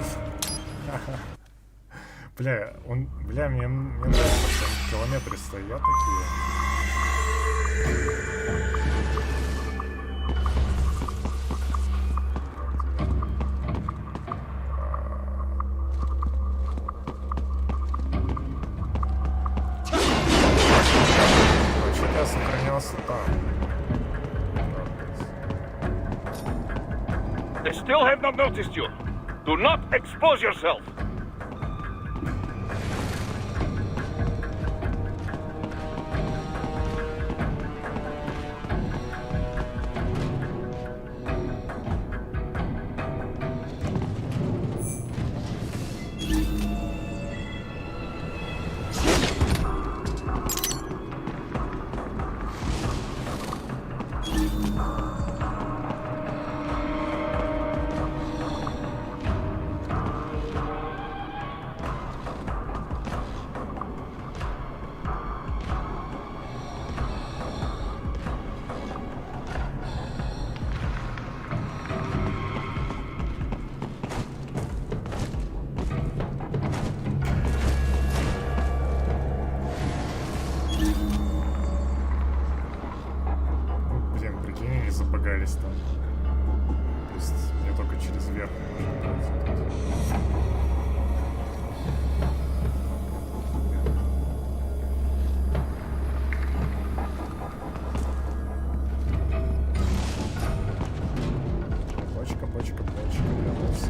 старт. Бля, мне нравится, что они в километре стоят такие. Вообще я сохранялся там. They still have not noticed you. Do not expose yourself. Блин, прикинь, они забагались там. То есть мне только через верх можно пройти. Бочка, вернулся.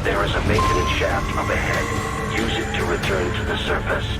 There is a maintenance shaft up ahead. Use it to return to the surface.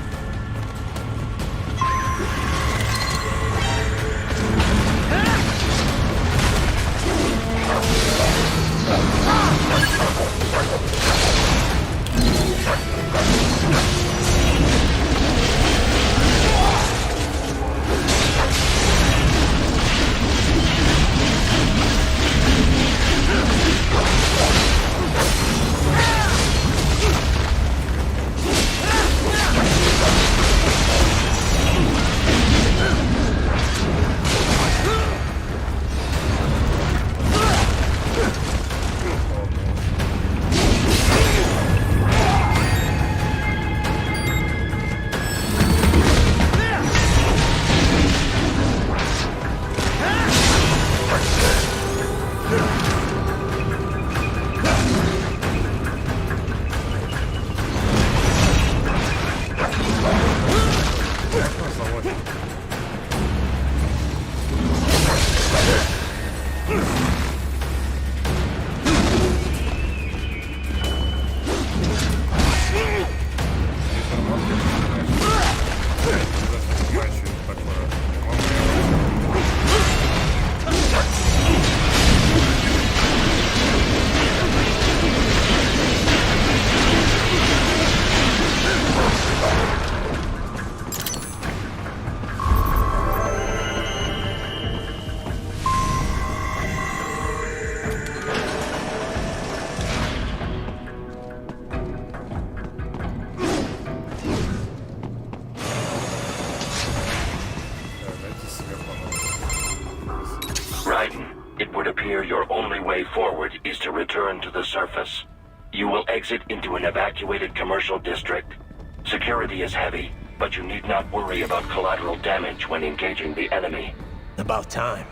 Raiden, It would appear your only way forward is to return to the surface. You will exit into an evacuated commercial district. Security is heavy, but you need not worry about collateral damage when engaging the enemy. About time.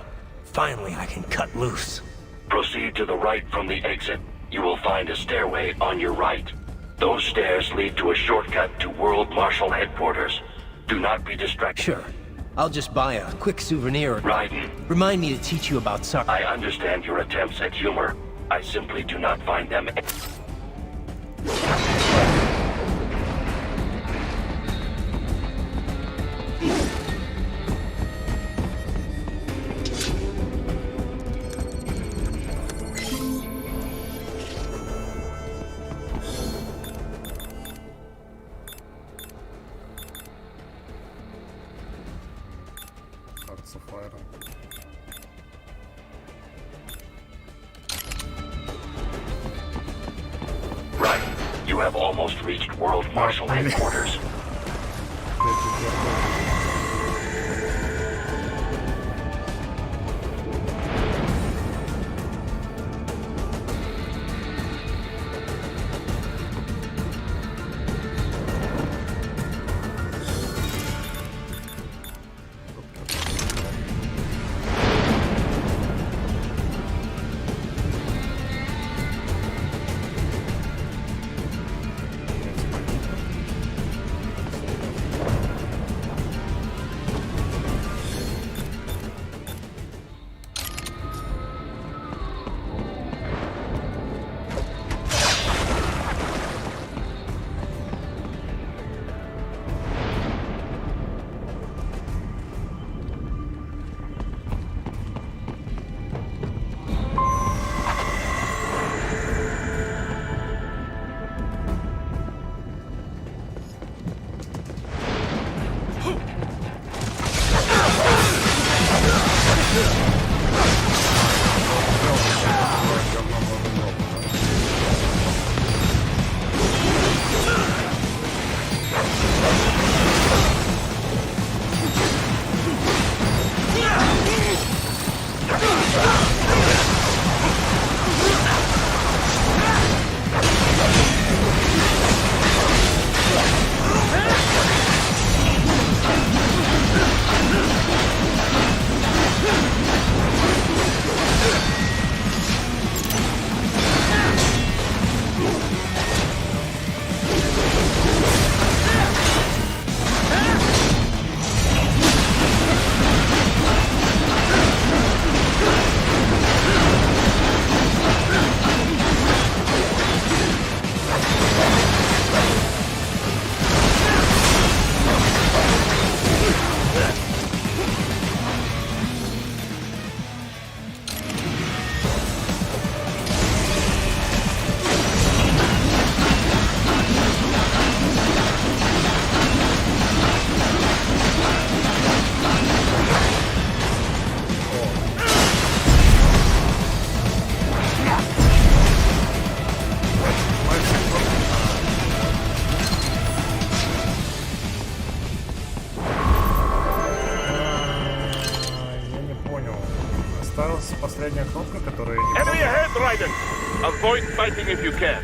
Finally, I can cut loose. Proceed to the right from the exit. You will find a stairway on your right. Those stairs lead to a shortcut to World Marshal Headquarters. Do not be distracted. Sure. I'll just buy a quick souvenir. Raiden. Remind me to teach you about I understand your attempts at humor. I simply do not find them. Hearts of Iron. Right. You have almost reached World Marshal Headquarters. Осталась последняя кнопка, которая... Enemy ahead, Raiden! Avoid fighting if you can.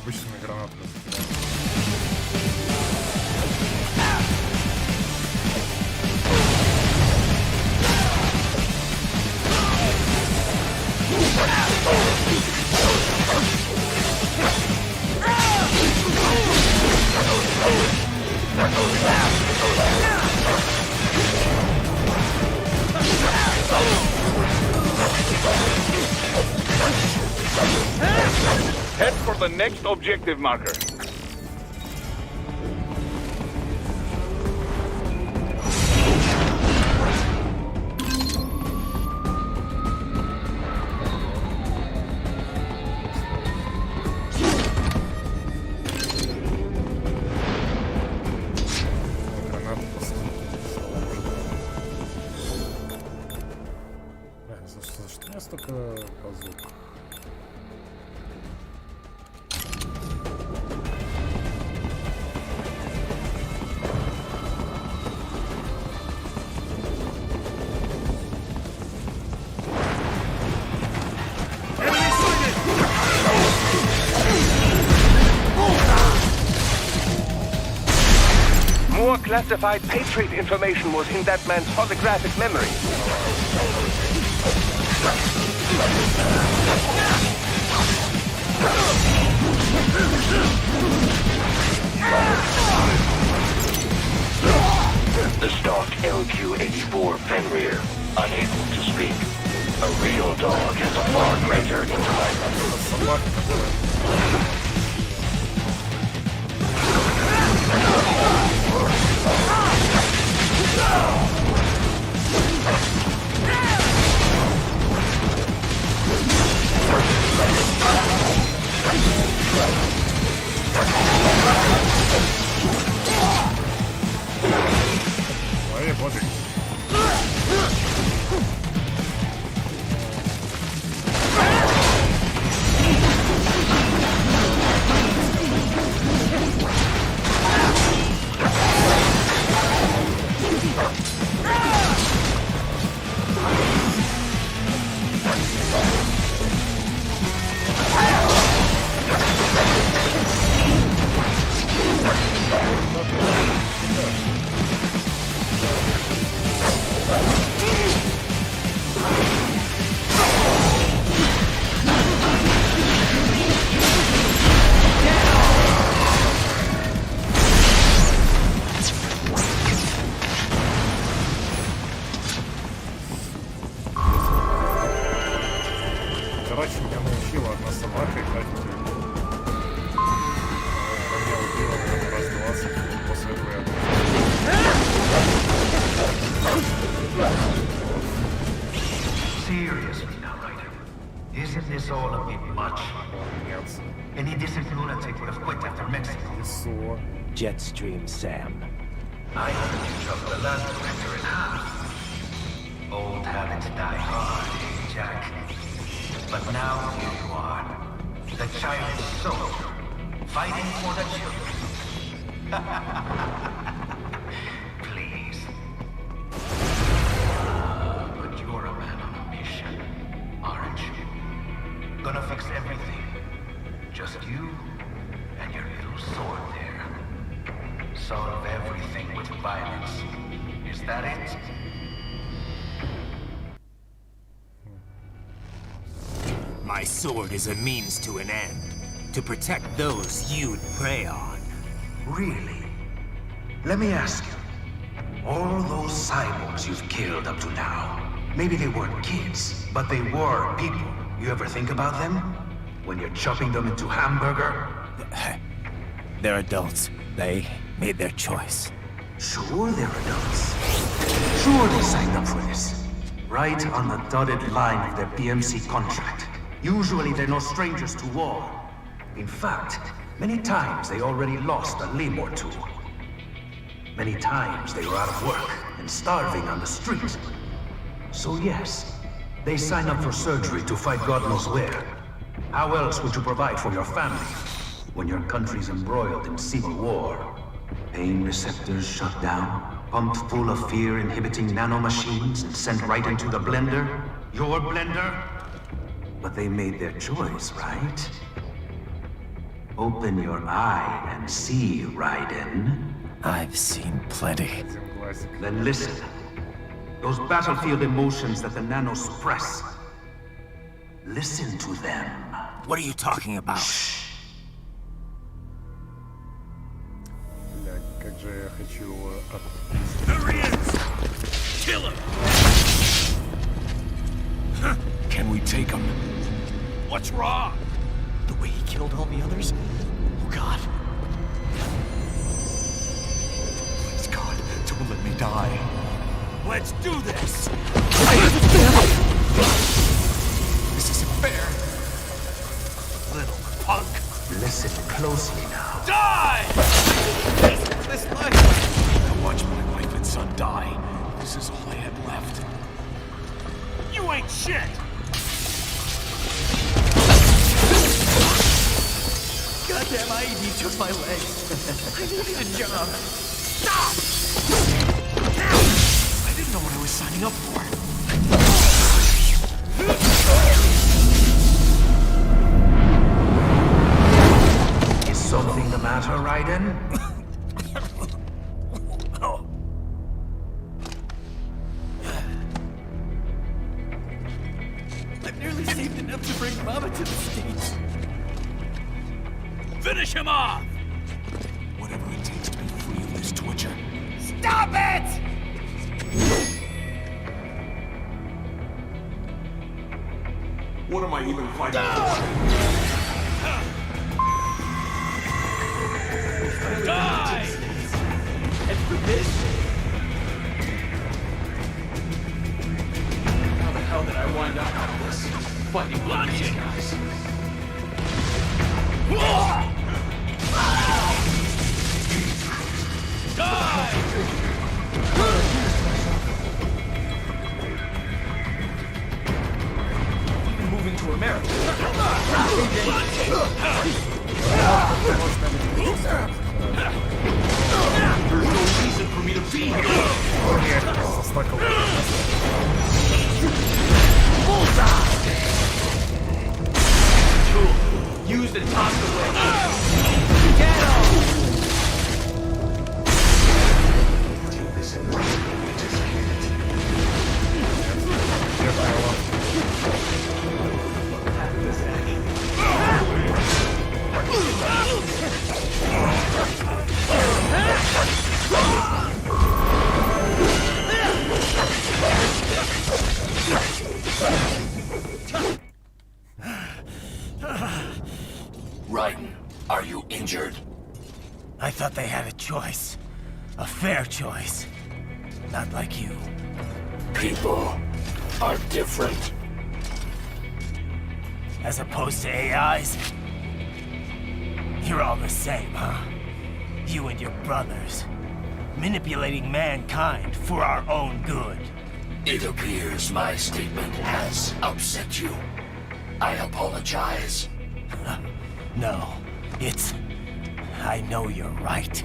Обычными гранатами. Head for the next objective marker. За что у меня столько базук? More classified Patriot information was in that man's holographic memory. The stock LQ-84 Fenrir, unable to speak. A real dog has a far greater intellect. Ой, вот и. Короче, меня научила одна собака играть в игру. Она меня убила, наверное, раз 20, после этого я Seriously now, Ryder. Isn't this all a bit much? Нет. Any decent lunatic would have quit after Mexico. Несу. Jetstream Sam. I heard you chopped the last director in half. Old habits die hard, eh, Jack? But now here you are. The child soldier, fighting for the children. Please. But you're a man on a mission, aren't you? Gonna fix everything. Just you and your little sword there. Solve everything with violence. Is that it? My sword is a means to an end. To protect those you'd prey on. Really? Let me ask you. All those cyborgs you've killed up to now, maybe they weren't kids, but they were people. You ever think about them? When you're chopping them into hamburger? They're adults. They made their choice. Sure they're adults. Sure they signed up for this. Right on the dotted line of their BMC contract. Usually they're no strangers to war. In fact, many times they already lost a limb or two. Many times they were out of work and starving on the street. So yes, they sign up for surgery to fight God knows where. How else would you provide for your family when your country's embroiled in civil war? Pain receptors shut down, pumped full of fear-inhibiting nanomachines and sent right into the blender? Your blender? But they made their choice, right? Open your eye and see, Raiden. I've seen plenty. Then listen. Those battlefield emotions that the nanos suppress. Listen to them. What are you talking about? Бля, как же я хочу его There he is! Kill him! Can we take him? What's wrong? The way he killed all the others? Oh God. Please God, don't let me die. Let's do this! This isn't fair. Little punk. Listen closely now. Die! This life. I watched my wife and son die. This is all I had left. You ain't shit! Goddamn IED took my legs. I needed a job. Stop! I didn't know what I was signing up for. Is something the matter, Raiden? I've nearly saved enough to bring Mama to the States. Finish him off! Whatever it takes to be free of this torture. Stop it! What am I even fighting for? Die! And for this? How the hell did I wind up like this? Fighting one of these guys. Moving to America. There's no reason for me to be here. Cool. Used and tossed away. Get him! Raiden, are you injured? I thought they had a choice. A fair choice. Not like you. People are different. As opposed to AIs? You're all the same, huh? You and your brothers. Manipulating mankind for our own good. It appears my statement has upset you. I apologize. No, it's... I know you're right.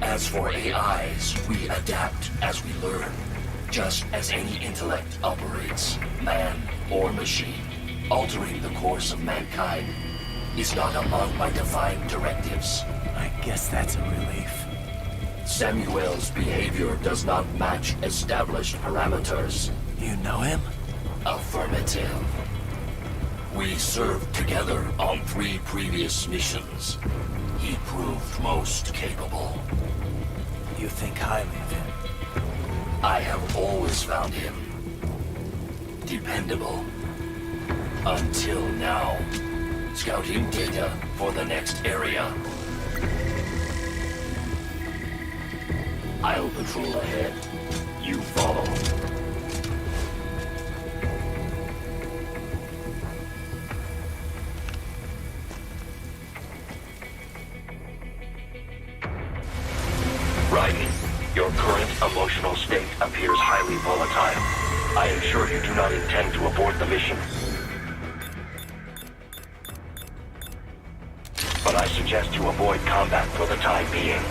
As for AIs, we adapt as we learn. Just as any intellect operates, man or machine. Altering the course of mankind is not among my defined directives. I guess that's a relief. Samuel's behavior does not match established parameters. You know him? Affirmative. We served together on 3 previous missions. He proved most capable. You think highly of him? I have always found him dependable. Until now. Scouting data for the next area. I'll patrol ahead. You follow. Raiden, your current emotional state appears highly volatile. I am sure you do not intend to abort the mission. But I suggest you avoid combat for the time being.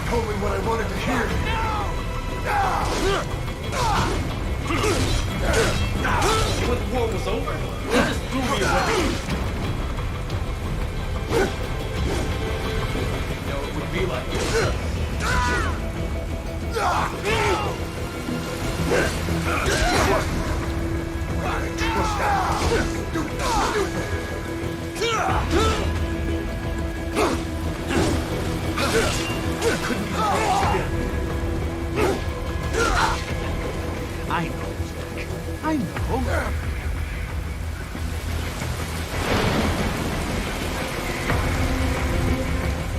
Told me what I wanted to hear. When the war was over, they just threw me away. You know, it would be like this. I know, Jack. I know.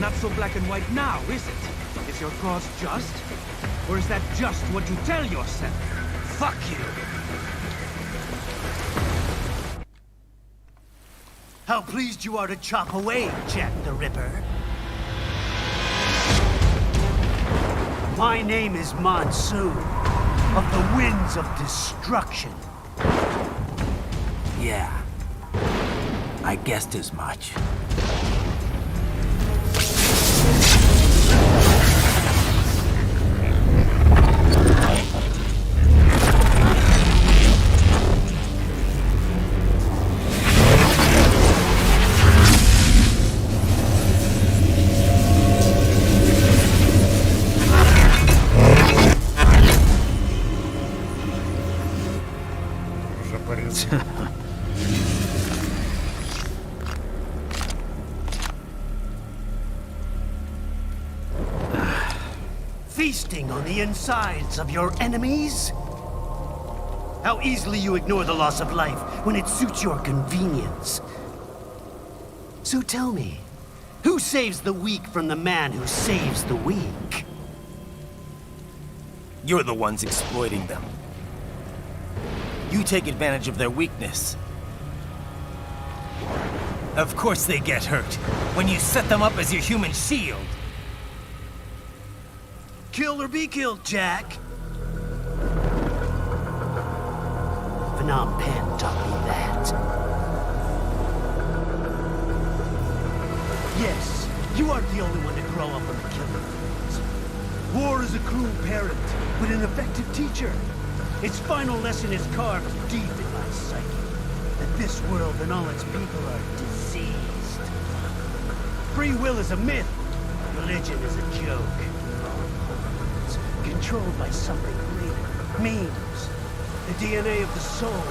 Not so black and white now, is it? Is your cause just? Or is that just what you tell yourself? Fuck you! How pleased you are to chop away, Jack the Ripper. My name is Monsoon, of the Winds of Destruction. Yeah. I guessed as much. Уже порезал. Feasting on the insides of your enemies? How easily you ignore the loss of life when it suits your convenience. So tell me, who saves the weak from the man who saves the weak? You're the ones exploiting them. You take advantage of their weakness. Of course they get hurt when you set them up as your human shield. Kill or be killed, Jack. Phnom Penh taught me that. Yes, you aren't the only one to grow up on the killing fields. War is a cruel parent, but an effective teacher. Its final lesson is carved deep in my psyche, that this world and all its people are diseased. Free will is a myth. Religion is a joke. Controlled by something greater. Memes. The DNA of the soul.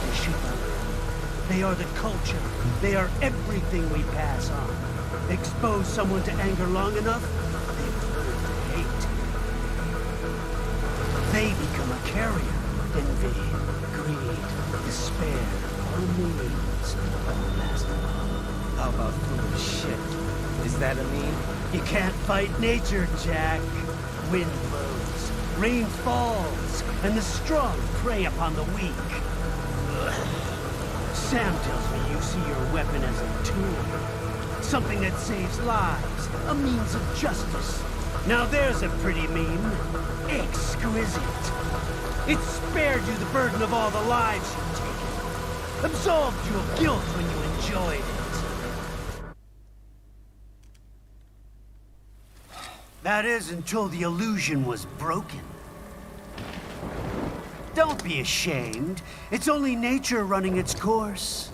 They shape our will. They are the culture. They are everything we pass on. Expose someone to anger long enough, they will learn to hate. They become a carrier. Envy, greed, despair, all means. Last of all. How about foolish shit? Is that a meme? You can't fight nature, Jack. Wind blows, rain falls, and the strong prey upon the weak. Sam tells me you see your weapon as a tool. Something that saves lives, a means of justice. Now there's a pretty meme. Exquisite. It spared you the burden of all the lives you've taken. Absolved you of guilt when you enjoyed it. That is, until the illusion was broken. Don't be ashamed. It's only nature running its course.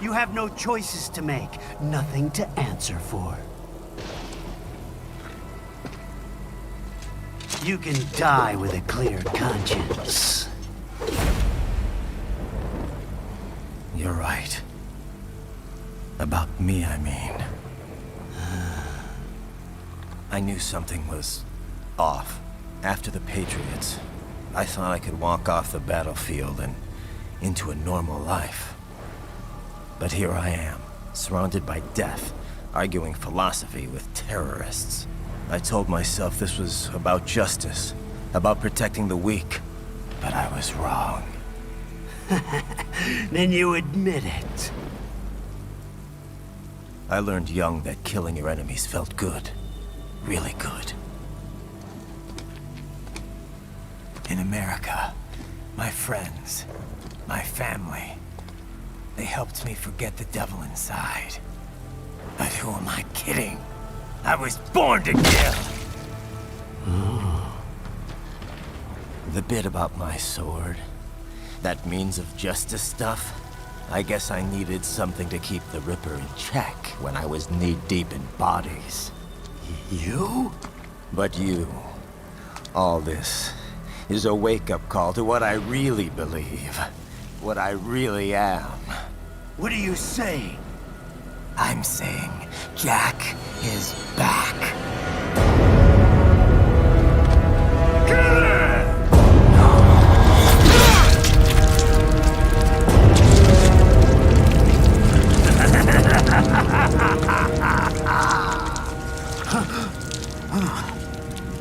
You have no choices to make, nothing to answer for. You can die with a clear conscience. You're right. About me, I mean. I knew something was off. After the Patriots, I thought I could walk off the battlefield and into a normal life. But here I am, surrounded by death, arguing philosophy with terrorists. I told myself this was about justice, about protecting the weak. But I was wrong. Then you admit it. I learned young that killing your enemies felt good. Really good. In America, my friends, My family. They helped me forget the devil inside. But who am I kidding? I was born to kill! The bit about my sword, that means of justice stuff, I guess I needed something to keep the Ripper in check when I was knee-deep in bodies. You? But you. All this is a wake-up call to what I really believe. What I really am. What are you saying? I'm saying Jack is back.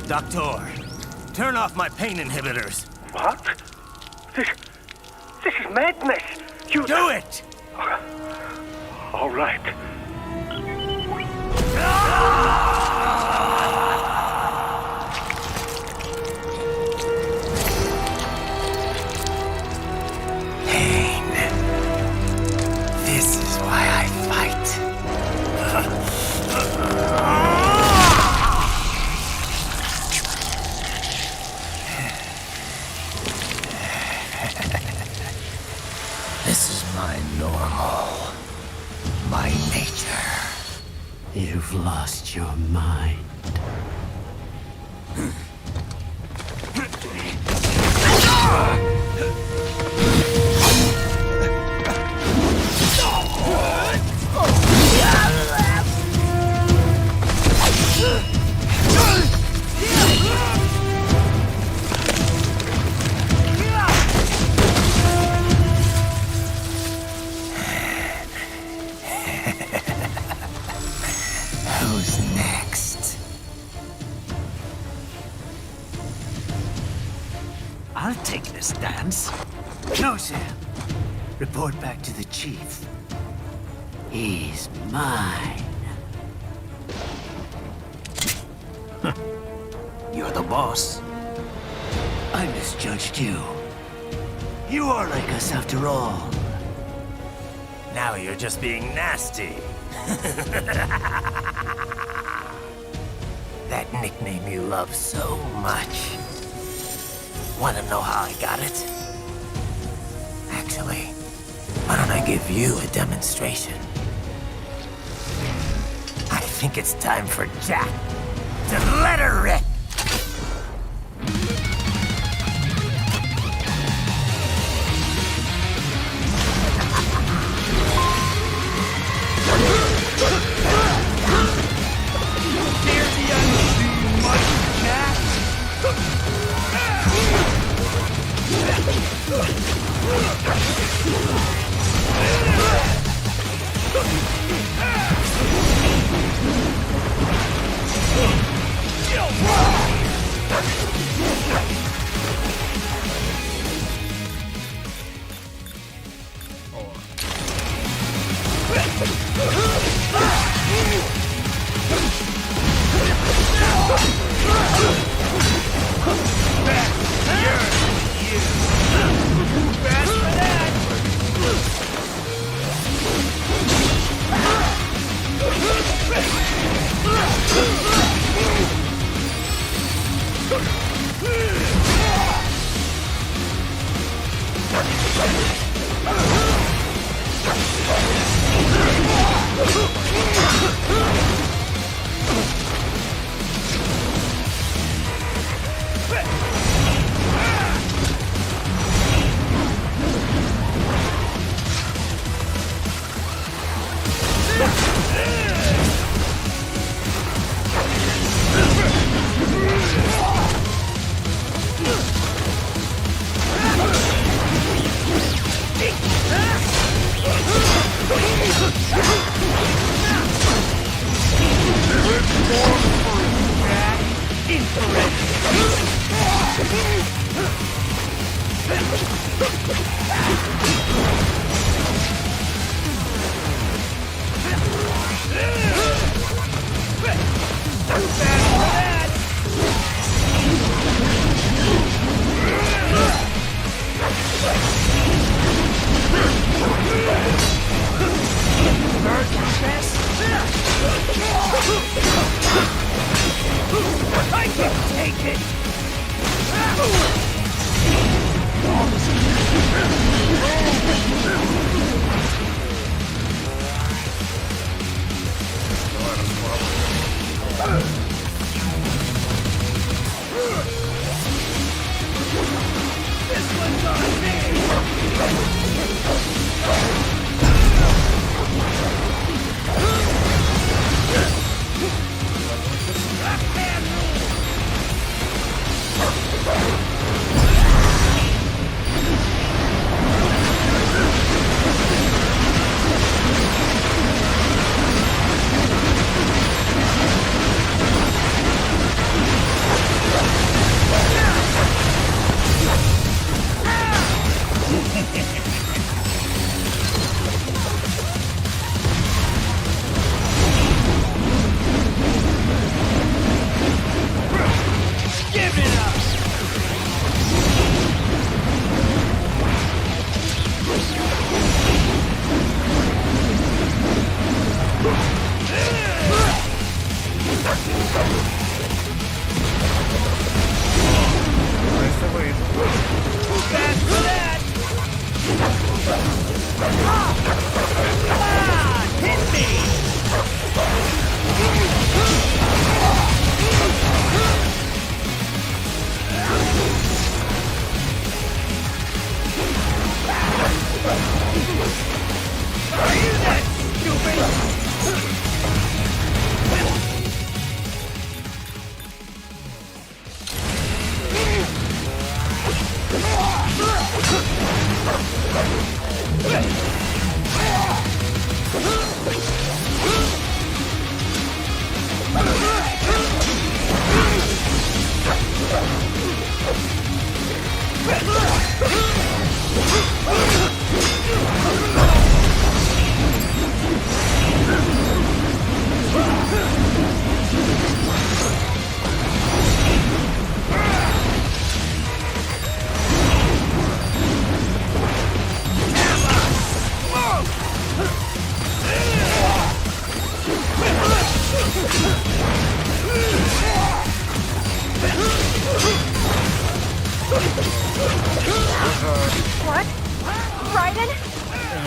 Doctor, turn off my pain inhibitors. What? This is madness. You do it! All right. Pain. This is why I fight. This is my normal. My nature. You've lost your mind. Who's next? I'll take this dance. No, Sam. Report back to the chief. He's mine. You're the boss. I misjudged you. You are like us after all. Now you're just being nasty. That nickname you love so much. Want to know how I got it? Actually, why don't I give you a demonstration? I think it's time for Jack to let her rip.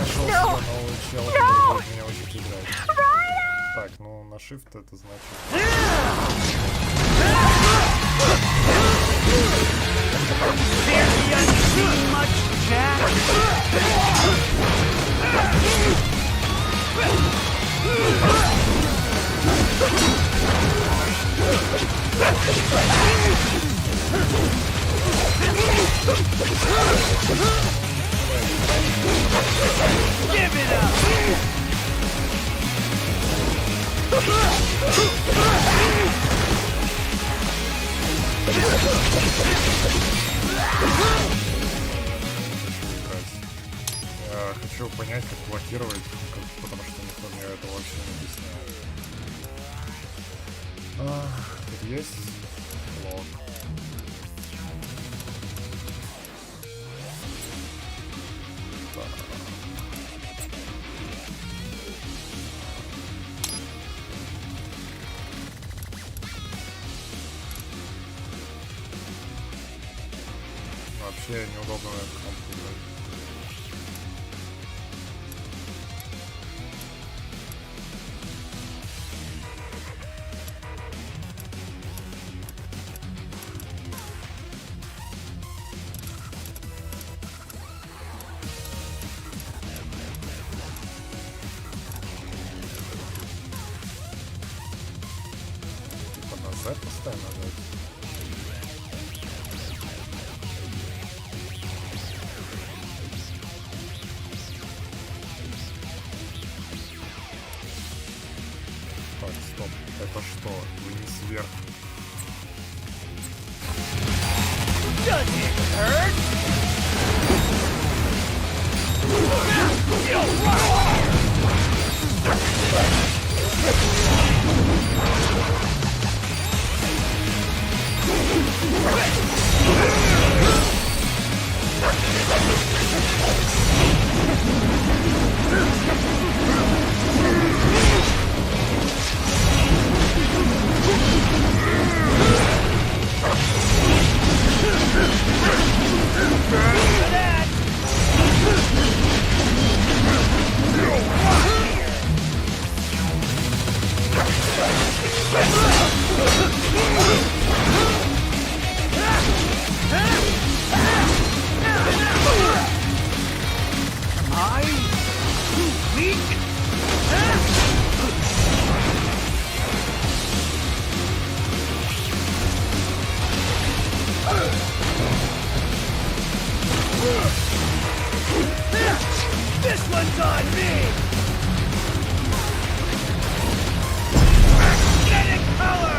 нашел себе No! нового чела, No! который будет меня учить играть. Так, ну на shift это значит... Give it up! Я хочу понять, как блокировать, потому что никто мне это вообще не объясняет. Тут есть блок. Вообще неудобно на эту кнопку играть. Типа на Z постоянно нажать. Так, стоп. Это что? Вниз вверх. Does it hurt? This one's on me! Magnetic power!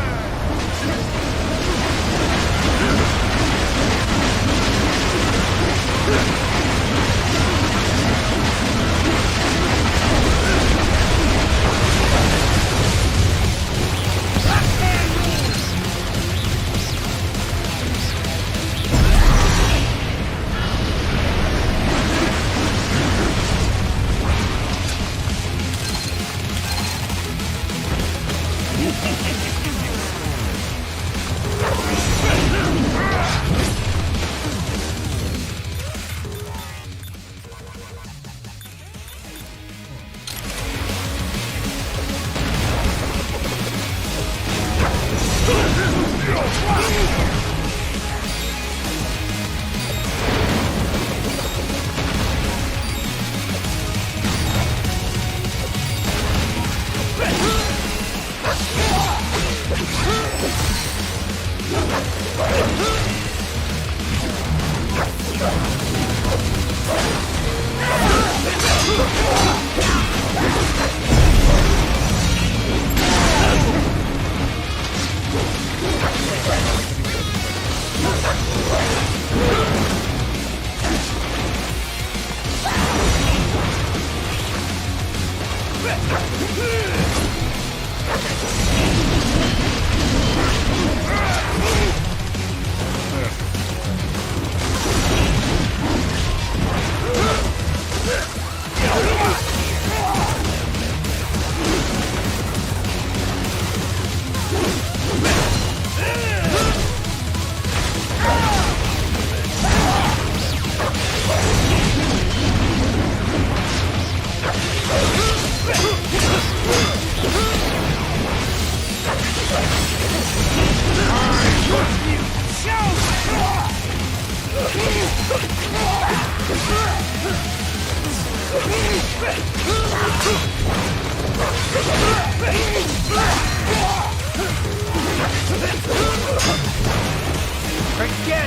Forget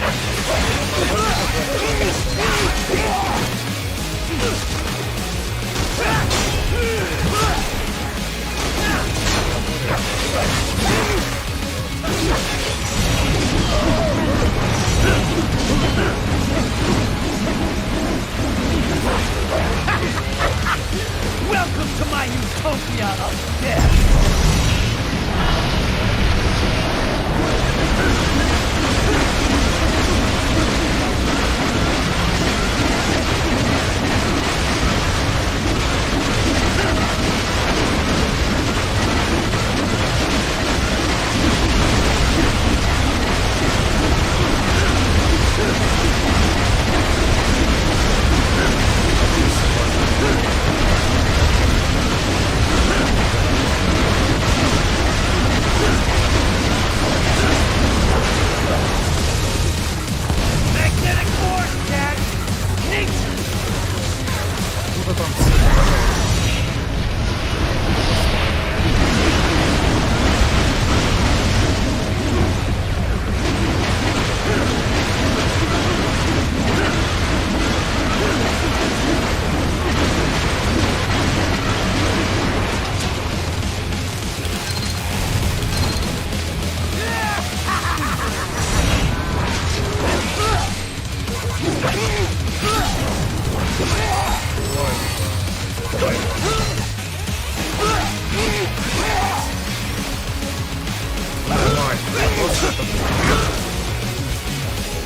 it! Welcome to my utopia of death!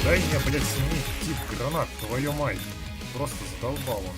Дай мне, блядь, сменить тип гранат, твою мать. Просто задолбал он.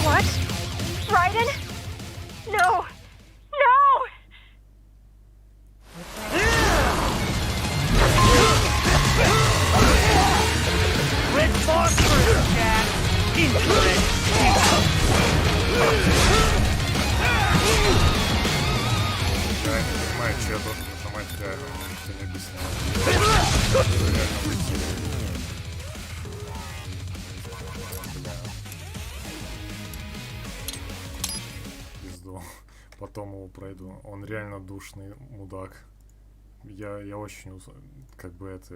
What? Raiden? No! No! Red phosphorus, Jack! Infrared Я не понимаю, что я должен нажимать реально, он ничего не объясняет. Реально выкидывает. Бля. Пизду. Потом его пройду. Он реально душный мудак. Я очень как бы это